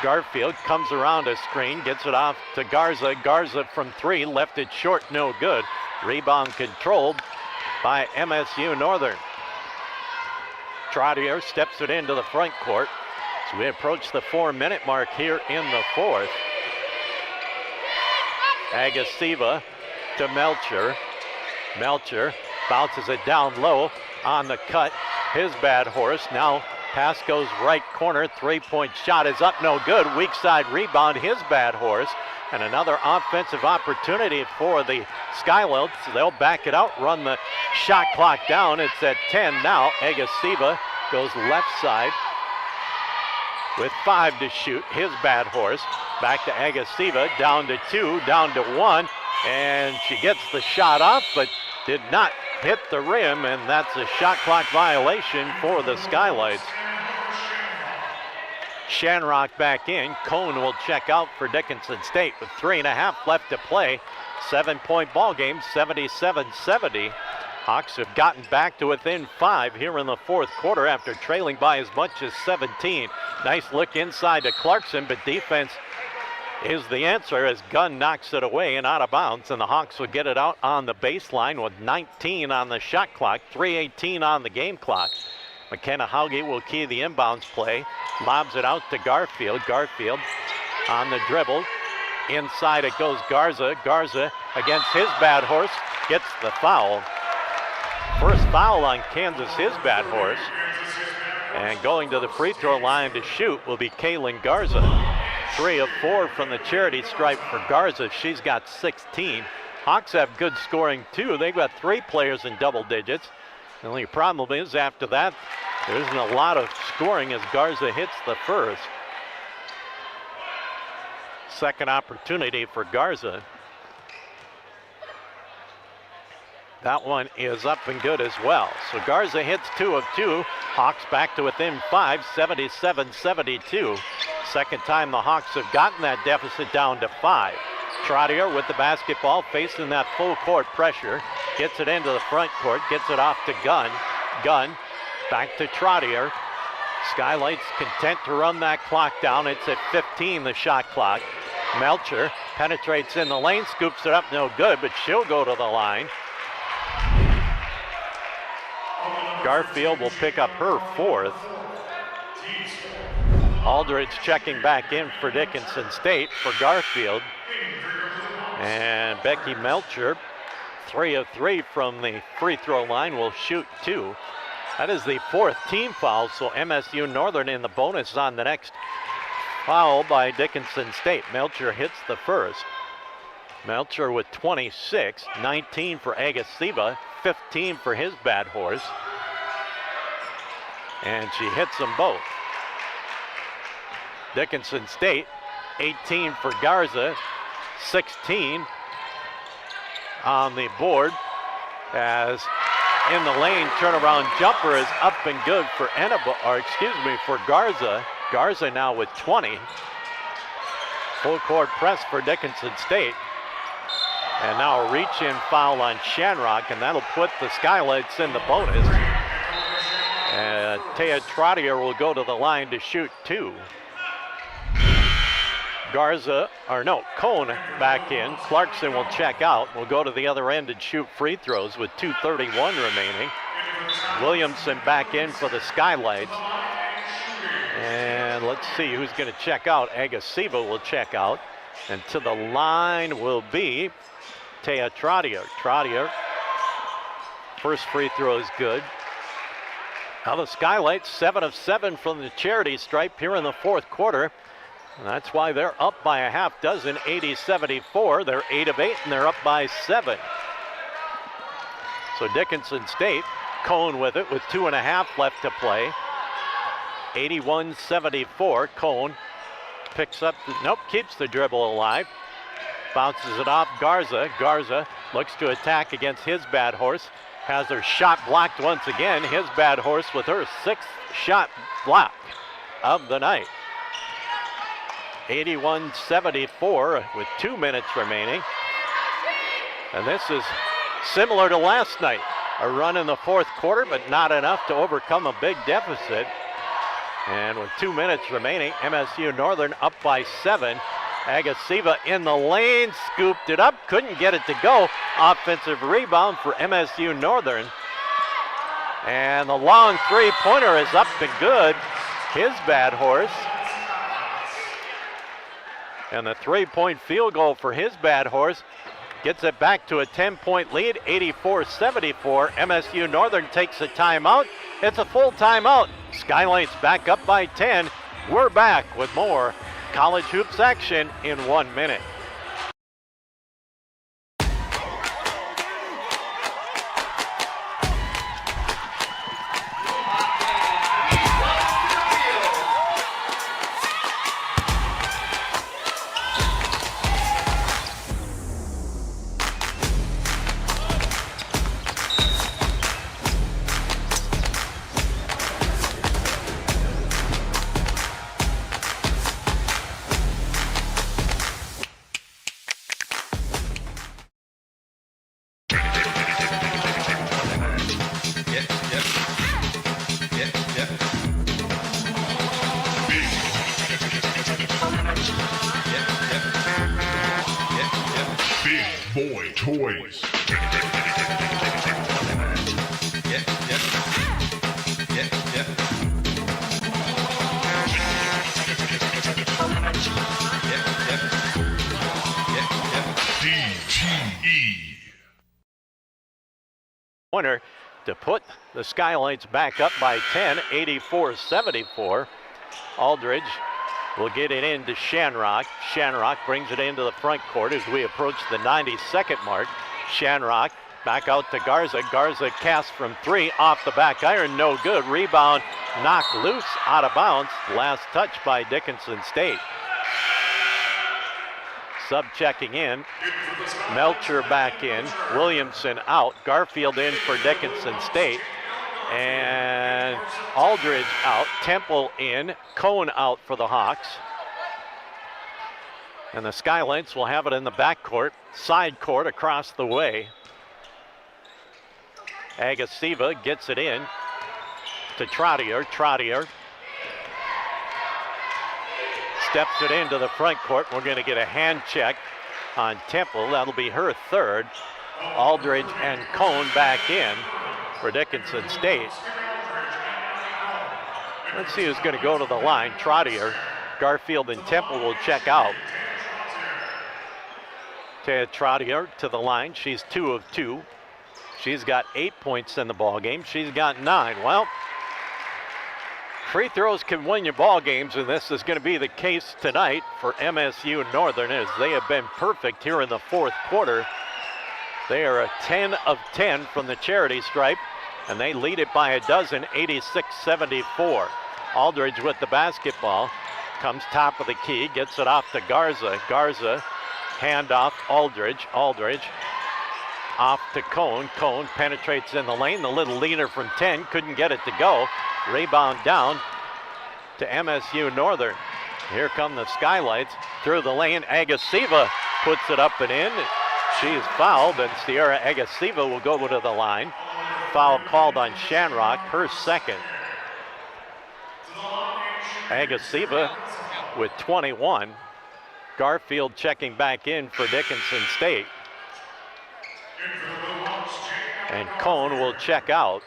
Garfield comes around a screen, gets it off to Garza. Garza from 3, left it short, no good. Rebound controlled by MSU Northern. Trottier steps it into the front court. So we approach the 4-minute mark here in the 4th. Agasiva to Melcher. Melcher bounces it down low on the cut. His bad horse now. Pass goes right corner, 3-point shot is up, no good. Weak side rebound, his bad horse. And another offensive opportunity for the Skylights. They'll back it out, run the shot clock down. It's at 10 now. Agasiva goes left side. with 5 to shoot. His bad horse. Back to Agasiva, down to 2, down to 1, and she gets the shot off, but did not hit the rim, and that's a shot clock violation for the Skylights. Shanrock back in. Cone will check out for Dickinson State with 3.5 left to play. 7-point ball game, 77-70. Hawks have gotten back to within 5 here in the fourth quarter after trailing by as much as 17. Nice look inside to Clarkson, but defense is the answer as Gunn knocks it away and out of bounds, and the Hawks will get it out on the baseline with 19 on the shot clock, 3:18 on the game clock. McKenna Hauge will key the inbounds play, lobs it out to Garfield. Garfield on the dribble. Inside it goes Garza. Garza against his bad horse gets the foul. First foul on Kansas, his bad horse. And going to the free throw line to shoot will be Kaylin Garza. 3 of 4 from the charity stripe for Garza. She's got 16. Hawks have good scoring too. They've got 3 players in double digits. The only problem is after that, there isn't a lot of scoring as Garza hits the first. Second opportunity for Garza. That one is up and good as well. So Garza hits 2 of 2. Hawks back to within 5, 77-72. Second time the Hawks have gotten that deficit down to 5. Trottier with the basketball, facing that full court pressure. Gets it into the front court, gets it off to Gunn. Gunn back to Trottier. Skylights content to run that clock down. It's at 15, the shot clock. Melcher penetrates in the lane, scoops it up, no good, but she'll go to the line. Garfield will pick up her 4th. Aldridge checking back in for Dickinson State for Garfield. And Becky Melcher, 3 of 3 from the free throw line, will shoot 2. That is the 4th team foul, so MSU Northern in the bonus on the next foul by Dickinson State. Melcher hits the first. Melcher with 26, 19 for Agasiva, 15 for his bad horse. And she hits them both. Dickinson State, 18 for Garza, 16 on the board as in the lane turnaround jumper is up and good for for Garza. Garza now with 20. Full court press for Dickinson State. And now a reach-in foul on Shanrock, and that'll put the Skylights in the bonus. And Taya Trottier will go to the line to shoot 2. Cone back in. Clarkson will check out. Will go to the other end and shoot free throws with 2:31 remaining. Williamson back in for the Skylights. And let's see who's going to check out. Agasiva will check out. And to the line will be Taya Trottier. Trottier, first free throw is good. Now the Skylights, 7 of 7 from the charity stripe here in the fourth quarter. And that's why they're up by a half dozen, 80-74. They're 8 of 8 and they're up by 7. So Dickinson State, Cone with it with 2.5 left to play. 81-74, Cone picks up, keeps the dribble alive. Bounces it off Garza. Garza looks to attack against his bad horse. Has her shot blocked once again. His bad horse with her 6th shot block of the night. 81-74 with 2 minutes remaining. And this is similar to last night. A run in the fourth quarter, but not enough to overcome a big deficit. And with 2 minutes remaining, MSU Northern up by 7. Agasiva in the lane, scooped it up, couldn't get it to go. Offensive rebound for MSU Northern. And the long three-pointer is up and good. His bad horse. And the 3-point field goal for his bad horse gets it back to a 10-point lead, 84-74. MSU Northern takes a timeout. It's a full timeout. Skylights back up by 10. We're back with more college hoops action in 1 minute. toys. DTE. Pointer to put the Skylights back up by 10, 84-74. Aldridge will get it into Shanrock. Shanrock brings it into the front court as we approach the 90-second mark. Shanrock back out to Garza. Garza casts from three off the back iron, no good. Rebound knocked loose, out of bounds. Last touch by Dickinson State. Sub checking in. Melcher back in. Williamson out. Garfield in for Dickinson State. And Aldridge out. Temple in. Cohn out for the Hawks. And the Skylights will have it in the backcourt. Side court across the way. Agasiva gets it in to Trottier. Trottier steps it into the front court. We're going to get a hand check on Temple. That'll be her third. Aldridge and Cohn back in for Dickinson State. Let's see who's going to go to the line. Trottier, Garfield, and Temple will check out. Taya Trottier to the line. She's 2 of 2. She's got 8 points in the ball game. She's got 9. Well, free throws can win you ball games, and this is going to be the case tonight for MSU Northern, as they have been perfect here in the fourth quarter. They are a 10 of 10 from the charity stripe, and they lead it by a dozen, 86-74. Aldridge with the basketball, comes top of the key, gets it off to Garza. Garza, handoff, Aldridge. Aldridge off to Cohn. Cohn penetrates in the lane. The little leaner from 10 couldn't get it to go. Rebound down to MSU Northern. Here come the Skylights through the lane. Agasiva puts it up and in. She's fouled, and Sierra Agasiva will go to the line. Foul called on Shanrock, her second. Agasiva with 21. Garfield checking back in for Dickinson State. And Cohn will check out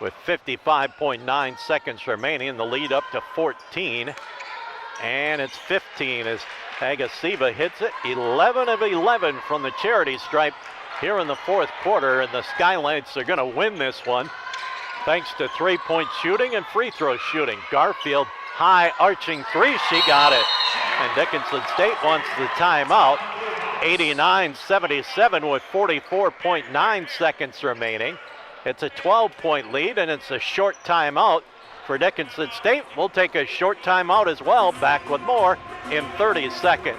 with 55.9 seconds remaining, and the lead up to 14. And it's 15 as Agasiva hits it. 11 of 11 from the charity stripe here in the fourth quarter, and the Skylights are going to win this one thanks to three-point shooting and free throw shooting. Garfield, high arching three, she got it. And Dickinson State wants the timeout. 89-77 with 44.9 seconds remaining. It's a 12-point lead, and it's a short timeout for Dickinson State. We'll take a short timeout as well. Back with more in 30 seconds.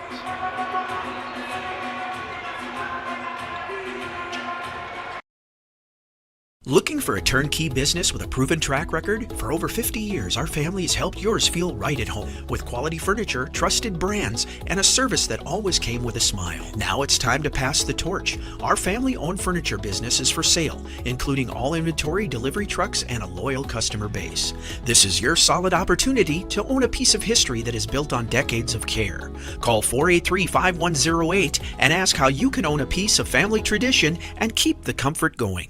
Looking for a turnkey business with a proven track record? For over 50 years, our family has helped yours feel right at home with quality furniture, trusted brands, and a service that always came with a smile. Now it's time to pass the torch. Our family-owned furniture business is for sale, including all inventory, delivery trucks, and a loyal customer base. This is your solid opportunity to own a piece of history that is built on decades of care. Call 483-5108 and ask how you can own a piece of family tradition and keep the comfort going.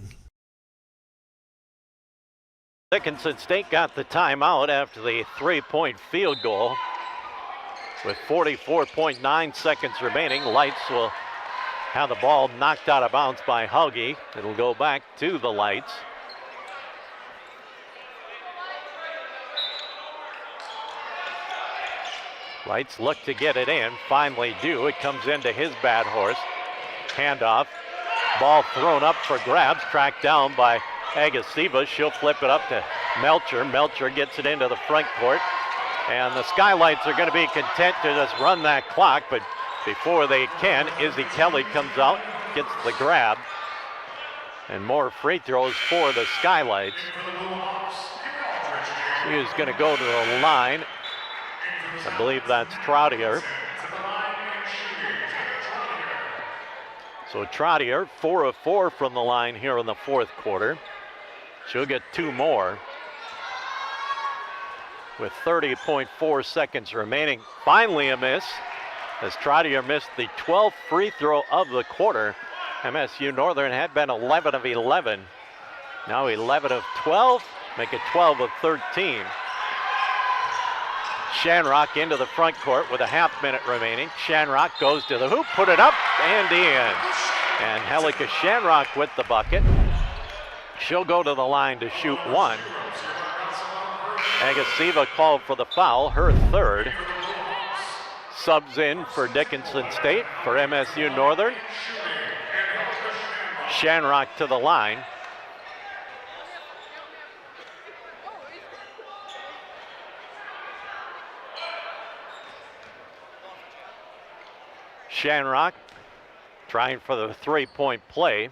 Dickinson State got the timeout after the three-point field goal with 44.9 seconds remaining. Lights will have the ball knocked out of bounds by Hauge. It'll go back to the Lights. Lights look to get it in, finally do. It comes into his bad horse. Handoff, ball thrown up for grabs, tracked down by Agasiva. She'll flip it up to Melcher. Melcher gets it into the front court. And the Skylights are going to be content to just run that clock, but before they can, Izzy Kelly comes out, gets the grab. And more free throws for the Skylights. She is going to go to the line. I believe that's Trottier. So Trottier, 4 of 4 from the line here in the fourth quarter. She'll get 2 more with 30.4 seconds remaining. Finally a miss as Trottier missed the 12th free throw of the quarter. MSU Northern had been 11 of 11. Now 11 of 12, make it 12 of 13. Shanrock into the front court with a half minute remaining. Shanrock goes to the hoop, put it up and in. And Helika Shanrock with the bucket. She'll go to the line to shoot one. Agasiva called for the foul, her third. Subs in for Dickinson State for MSU Northern. Shanrock to the line. Shanrock trying for the three-point play.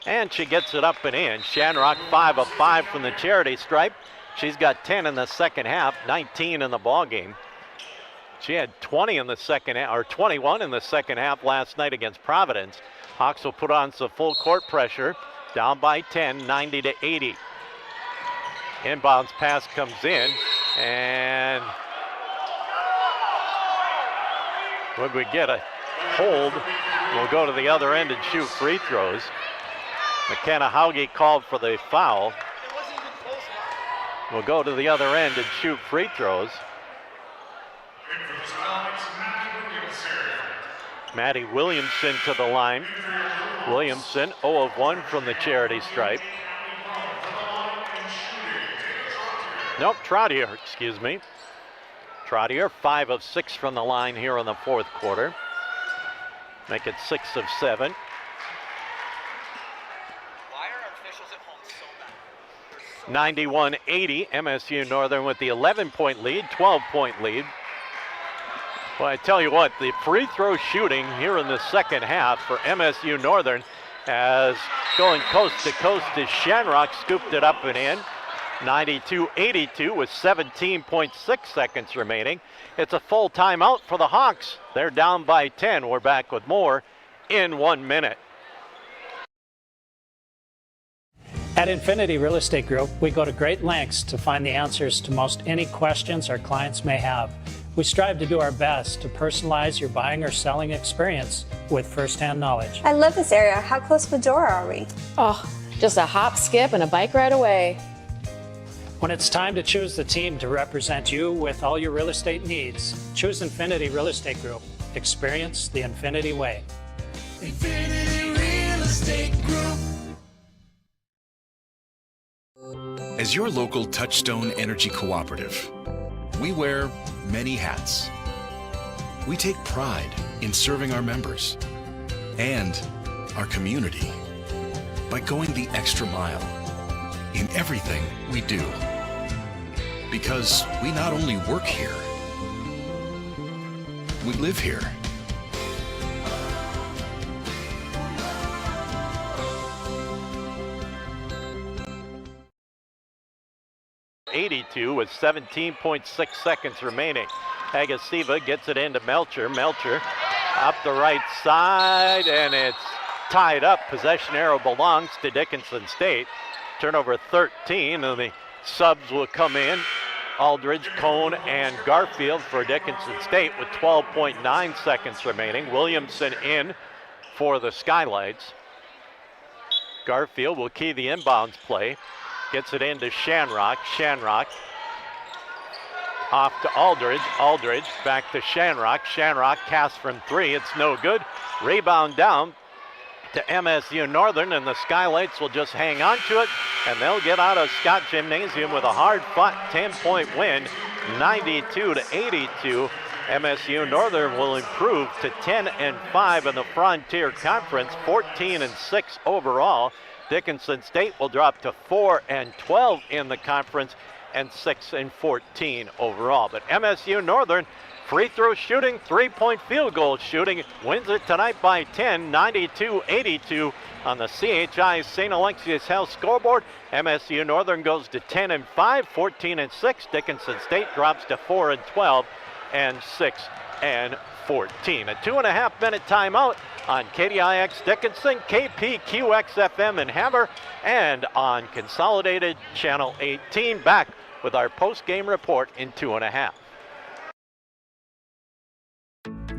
And she gets it up and in. Shanrock 5 of 5 from the charity stripe. She's got 10 in the second half, 19 in the ball game. She had 20 in the second half, or 21 in the second half last night against Providence. Hawks will put on some full court pressure. Down by 10, 90 to 80. Inbounds pass comes in, and when we get a hold, we'll go to the other end and shoot free throws. McKenna Hauge called for the foul. We'll go to the other end and shoot free throws. Maddie Williamson to the line. Williamson 0 of 1 from the charity stripe. Nope, Trottier, excuse me. Trottier 5 of 6 from the line here in the fourth quarter. Make it 6 of 7. 91-80, MSU Northern with the 11-point lead, 12-point lead. Well, I tell you what, the free throw shooting here in the second half for MSU Northern, as going coast to coast as Shanrock scooped it up and in. 92-82 with 17.6 seconds remaining. It's a full timeout for the Hawks. They're down by 10. We're back with more in 1 minute. At Infinity Real Estate Group, we go to great lengths to find the answers to most any questions our clients may have. We strive to do our best to personalize your buying or selling experience with firsthand knowledge. I love this area. How close to Medora are we? Oh, just a hop, skip, and a bike ride away. When it's time to choose the team to represent you with all your real estate needs, choose Infinity Real Estate Group. Experience the Infinity way. Infinity Real Estate Group. As your local Touchstone Energy Cooperative, we wear many hats. We take pride in serving our members and our community by going the extra mile in everything we do. Because we not only work here, we live here. .82 with 17.6 seconds remaining. Agasiva gets it into Melcher. Melcher up the right side, and it's tied up. Possession arrow belongs to Dickinson State. Turnover 13, and the subs will come in. Aldridge, Cone, and Garfield for Dickinson State with 12.9 seconds remaining. Williamson in for the Skylights. Garfield will key the inbounds play. Gets it into Shanrock. Shanrock off to Aldridge. Aldridge back to Shanrock. Shanrock casts from 3. It's no good. Rebound down to MSU Northern, and the Skylights will just hang on to it, and they'll get out of Scott Gymnasium with a hard-fought 10-point win, 92-82. MSU Northern will improve to 10-5 in the Frontier Conference, 14-6 overall. Dickinson State will drop to 4-12 in the conference and 6-14 overall. But MSU Northern, free throw shooting, three-point field goal shooting, wins it tonight by 10, 92-82 on the CHI St. Alexius Health scoreboard. MSU Northern goes to 10-5, 14-6. Dickinson State drops to 4-12 and 6-14. A 2.5-minute timeout on KDIX Dickinson, KPQX-FM in Hammer, and on Consolidated Channel 18. Back with our post-game report in 2.5.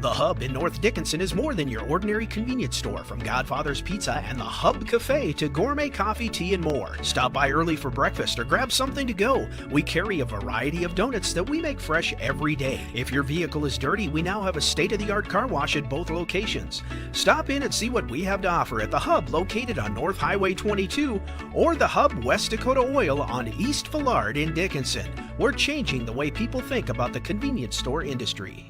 The Hub in North Dickinson is more than your ordinary convenience store. From Godfather's Pizza and the Hub Cafe to gourmet coffee, tea, and more. Stop by early for breakfast or grab something to go. We carry a variety of donuts that we make fresh every day. If your vehicle is dirty, we now have a state-of-the-art car wash at both locations. Stop in and see what we have to offer at the Hub located on North Highway 22 or the Hub West Dakota Oil on East Villard in Dickinson. We're changing the way people think about the convenience store industry.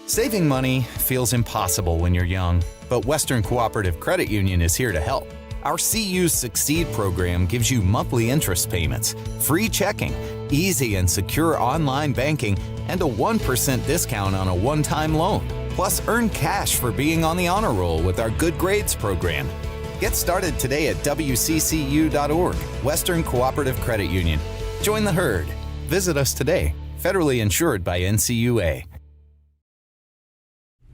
Saving money feels impossible when you're young, but Western Cooperative Credit Union is here to help. Our CU's Succeed program gives you monthly interest payments, free checking, easy and secure online banking, and a 1% discount on a one-time loan. Plus, earn cash for being on the honor roll with our Good Grades program. Get started today at WCCU.org, Western Cooperative Credit Union. Join the herd. Visit us today. Federally insured by NCUA.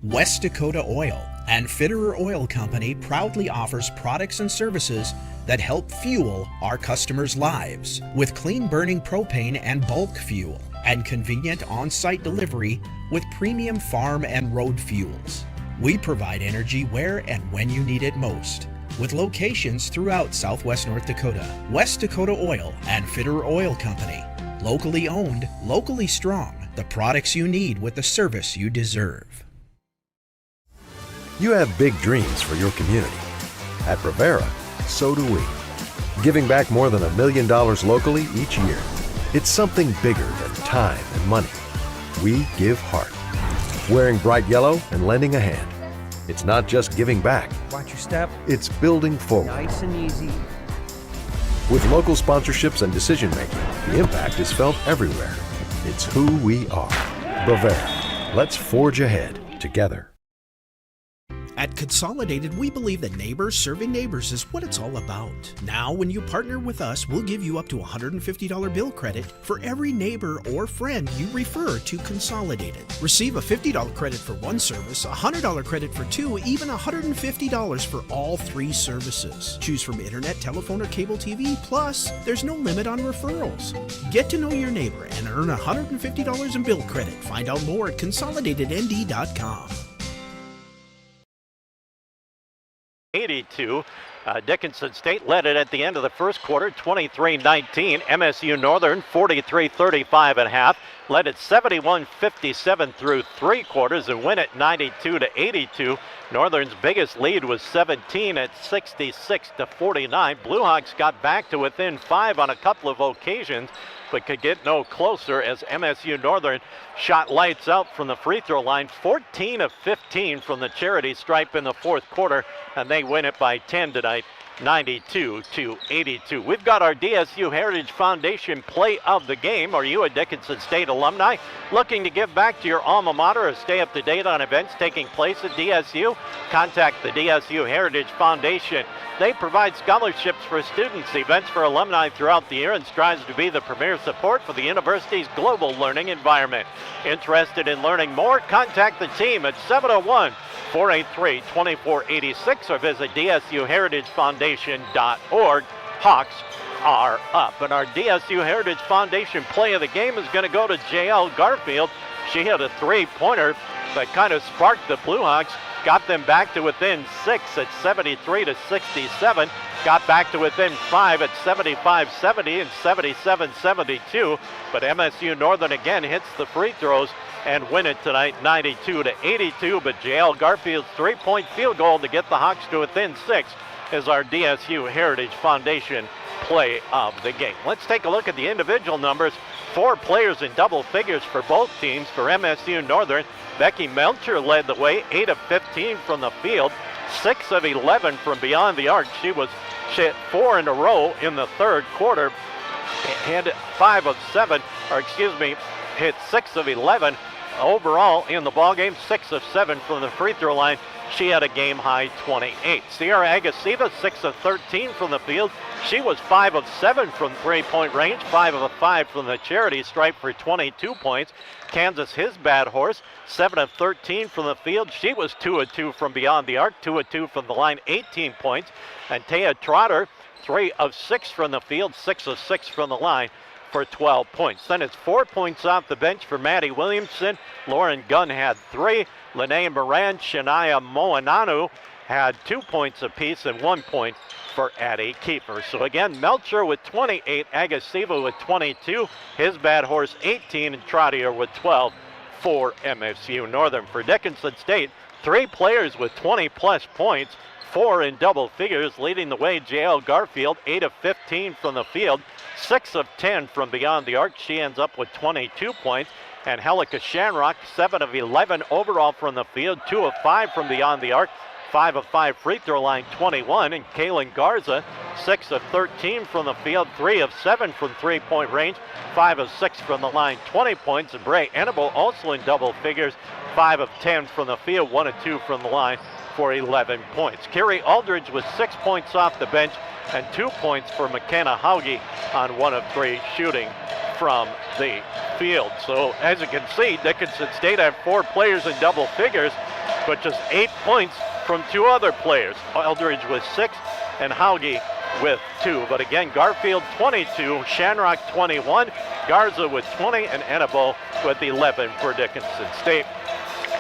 West Dakota Oil and Fitterer Oil Company proudly offers products and services that help fuel our customers' lives with clean burning propane and bulk fuel and convenient on-site delivery with premium farm and road fuels. We provide energy where and when you need it most with locations throughout Southwest North Dakota. West Dakota Oil and Fitterer Oil Company. Locally owned, locally strong. The products you need with the service you deserve. You have big dreams for your community. At Rivera, so do we. Giving back more than $1 million locally each year. It's something bigger than time and money. We give heart. Wearing bright yellow and lending a hand. It's not just giving back. Watch your step. It's building forward. Nice and easy. With local sponsorships and decision making, the impact is felt everywhere. It's who we are. Rivera. Let's forge ahead together. At Consolidated, we believe that neighbors serving neighbors is what it's all about. Now, when you partner with us, we'll give you up to $150 bill credit for every neighbor or friend you refer to Consolidated. Receive a $50 credit for one service, a $100 credit for two, even $150 for all three services. Choose from internet, telephone, or cable TV, plus there's no limit on referrals. Get to know your neighbor and earn $150 in bill credit. Find out more at consolidatednd.com. 82. Dickinson State led it at the end of the first quarter, 23-19. MSU Northern, 43-35 at half. Led it 71-57 through three quarters and win it 92-82. Northern's biggest lead was 17 at 66-49. Bluehawks got back to within 5 on a couple of occasions, but could get no closer as MSU Northern shot lights out from the free throw line, 14 of 15 from the charity stripe in the fourth quarter, and they win it by 10 tonight, 92-82. We've got our DSU Heritage Foundation play of the game. Are you a Dickinson State alumni looking to give back to your alma mater or stay up to date on events taking place at DSU? Contact the DSU Heritage Foundation. They provide scholarships for students, events for alumni throughout the year, and strives to be the premier support for the university's global learning environment. Interested in learning more? Contact the team at 701-483-2486 or visit DSUHeritageFoundation.org. Hawks are up. And our DSU Heritage Foundation play of the game is going to go to JL Garfield. She hit a three-pointer that kind of sparked the Bluehawks. Got them back to within 6 at 73-67. Got back to within 5 at 75-70 and 77-72. But MSU Northern again hits the free throws and win it tonight 92-82. But JL Garfield's three-point field goal to get the Hawks to within 6 is our DSU Heritage Foundation play of the game. Let's take a look at the individual numbers. 4 players in double figures for both teams. For MSU Northern, Becky Melcher led the way, 8 of 15 from the field, 6 of 11 from beyond the arc. She hit 4 in a row in the third quarter, hit 6 of 11 overall in the ballgame, 6 of 7 from the free throw line. She had a game-high 28. Sierra Agasiva, 6 of 13 from the field. She was 5 of 7 from three-point range, 5 of 5 from the charity stripe for 22 points. Kansas, his bad horse, 7 of 13 from the field. She was 2 of 2 from beyond the arc, 2 of 2 from the line, 18 points. And Taya Trotter, 3 of 6 from the field, 6 of 6 from the line, for 12 points. Then it's 4 points off the bench for Maddie Williamson. Lauren Gunn had 3. Lene Moran, Shania Moananu had 2 points apiece and 1 point for Addie Kiefer. So again, Melcher with 28, Agasiva with 22, his bad horse 18, and Trottier with 12 for MSU Northern. For Dickinson State, 3 players with 20-plus points, 4 in double figures, leading the way. J.L. Garfield, 8 of 15 from the field, 6 of 10 from beyond the arc. She ends up with 22 points. And Helica Shanrock, 7 of 11 overall from the field, 2 of 5 from beyond the arc, 5 of 5 free throw line, 21. And Kaylin Garza, 6 of 13 from the field, 3 of 7 from three-point range, 5 of 6 from the line, 20 points. And Bray Annable also in double figures, 5 of 10 from the field, 1 of 2 from the line for 11 points. Carrie Aldridge with 6 points off the bench and 2 points for McKenna Hauge on 1 of 3 shooting from the field. So as you can see, Dickinson State had 4 players in double figures, but just 8 points from 2 other players. Aldridge with 6 and Hauge with 2. But again, Garfield 22, Shanrock 21, Garza with 20, and Annable with 11 for Dickinson State.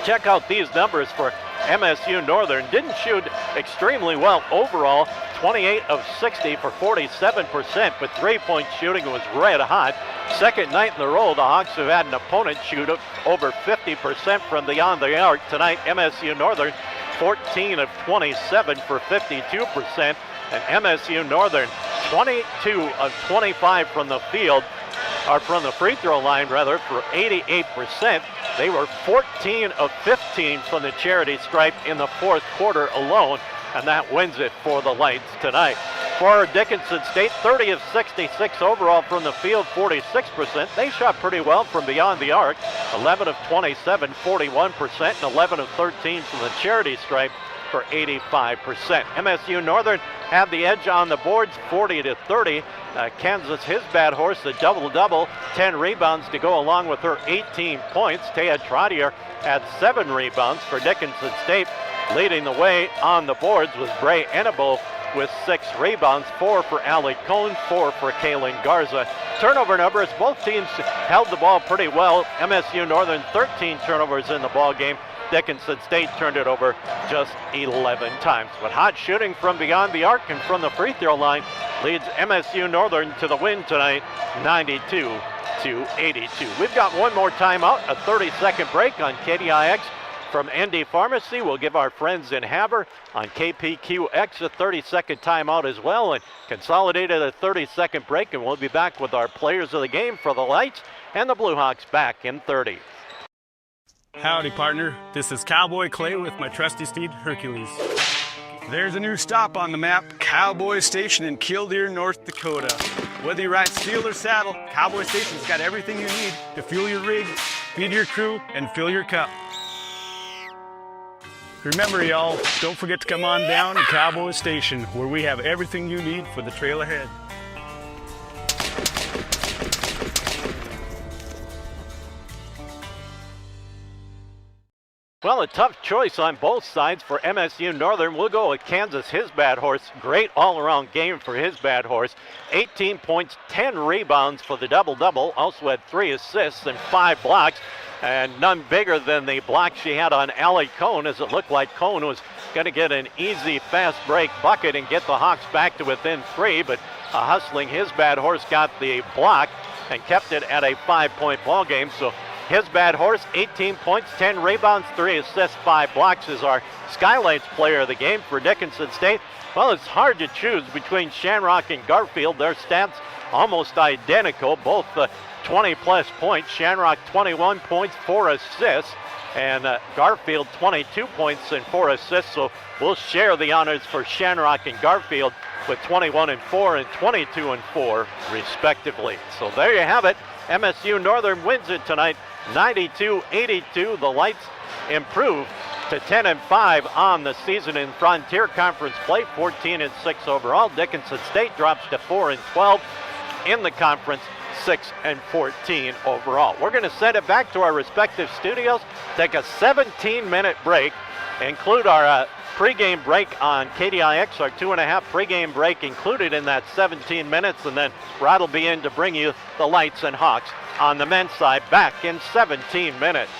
Check out these numbers for MSU Northern. Didn't shoot extremely well overall, 28 of 60 for 47%, but three-point shooting was red hot. Second night in a row, the Hawks have had an opponent shoot over 50% from beyond the arc. Tonight, MSU Northern, 14 of 27 for 52%, and MSU Northern, 22 of 25 from the field, or from the free throw line rather, for 88%. They were 14 of 15 from the charity stripe in the fourth quarter alone, and that wins it for the Lights tonight. For Dickinson State, 30 of 66 overall from the field, 46%. They shot pretty well from beyond the arc, 11 of 27, 41%, and 11 of 13 from the charity stripe for 85%. MSU Northern had the edge on the boards, 40 to 30. Kansas, his bad horse, a double-double, 10 rebounds to go along with her 18 points. Taya Trottier had 7 rebounds for Dickinson State. Leading the way on the boards was Bray Annable with 6 rebounds, 4 for Allie Cohn, 4 for Kaylin Garza. Turnover numbers, both teams held the ball pretty well. MSU Northern, 13 turnovers in the ball game. Dickinson State turned it over just 11 times. But hot shooting from beyond the arc and from the free throw line leads MSU Northern to the win tonight, 92 to 82. We've got one more timeout, a 30-second break on KDIX. From ND Pharmacy, we'll give our friends in Havre on KPQX a 30-second timeout as well, and Consolidated a 30-second break, and we'll be back with our players of the game for the Lights and the Blue Hawks back in 30. Howdy, partner. This is Cowboy Clay with my trusty steed, Hercules. There's a new stop on the map, Cowboy Station in Killdeer, North Dakota. Whether you ride steel or saddle, Cowboy Station's got everything you need to fuel your rig, feed your crew, and fill your cup. Remember, y'all, don't forget to come on down to Cowboy Station, where we have everything you need for the trail ahead. Well, a tough choice on both sides for MSU Northern. We'll go with Kansas, his bad horse. Great all-around game for his bad horse. 18 points, 10 rebounds for the double-double. Also had 3 assists and 5 blocks. And none bigger than the block she had on Allie Cohn, as it looked like Cohn was going to get an easy fast break bucket and get the Hawks back to within 3. But hustling, his bad horse got the block and kept it at a 5-point ball game. So his bad horse, 18 points, 10 rebounds, 3 assists, 5 blocks, is our Skylights player of the game for Dickinson State. Well, it's hard to choose between Shanrock and Garfield. Their stats almost identical, both 20-plus points. Shanrock 21 points, 4 assists, and Garfield 22 points and 4 assists. So we'll share the honors for Shanrock and Garfield with 21 and 4 and 22 and 4 respectively. So there you have it. MSU Northern wins it tonight, 92-82. The Lights improve to 10 and 5 on the season in Frontier Conference play, 14 and 6 overall. Dickinson State drops to 4 and 12 in the conference, 6 and 14 overall. We're going to send it back to our respective studios, take a 17-minute break, include our pregame break on KDIX, our 2.5 pregame break included in that 17 minutes, and then Rod will be in to bring you the Lights and Hawks on the men's side back in 17 minutes.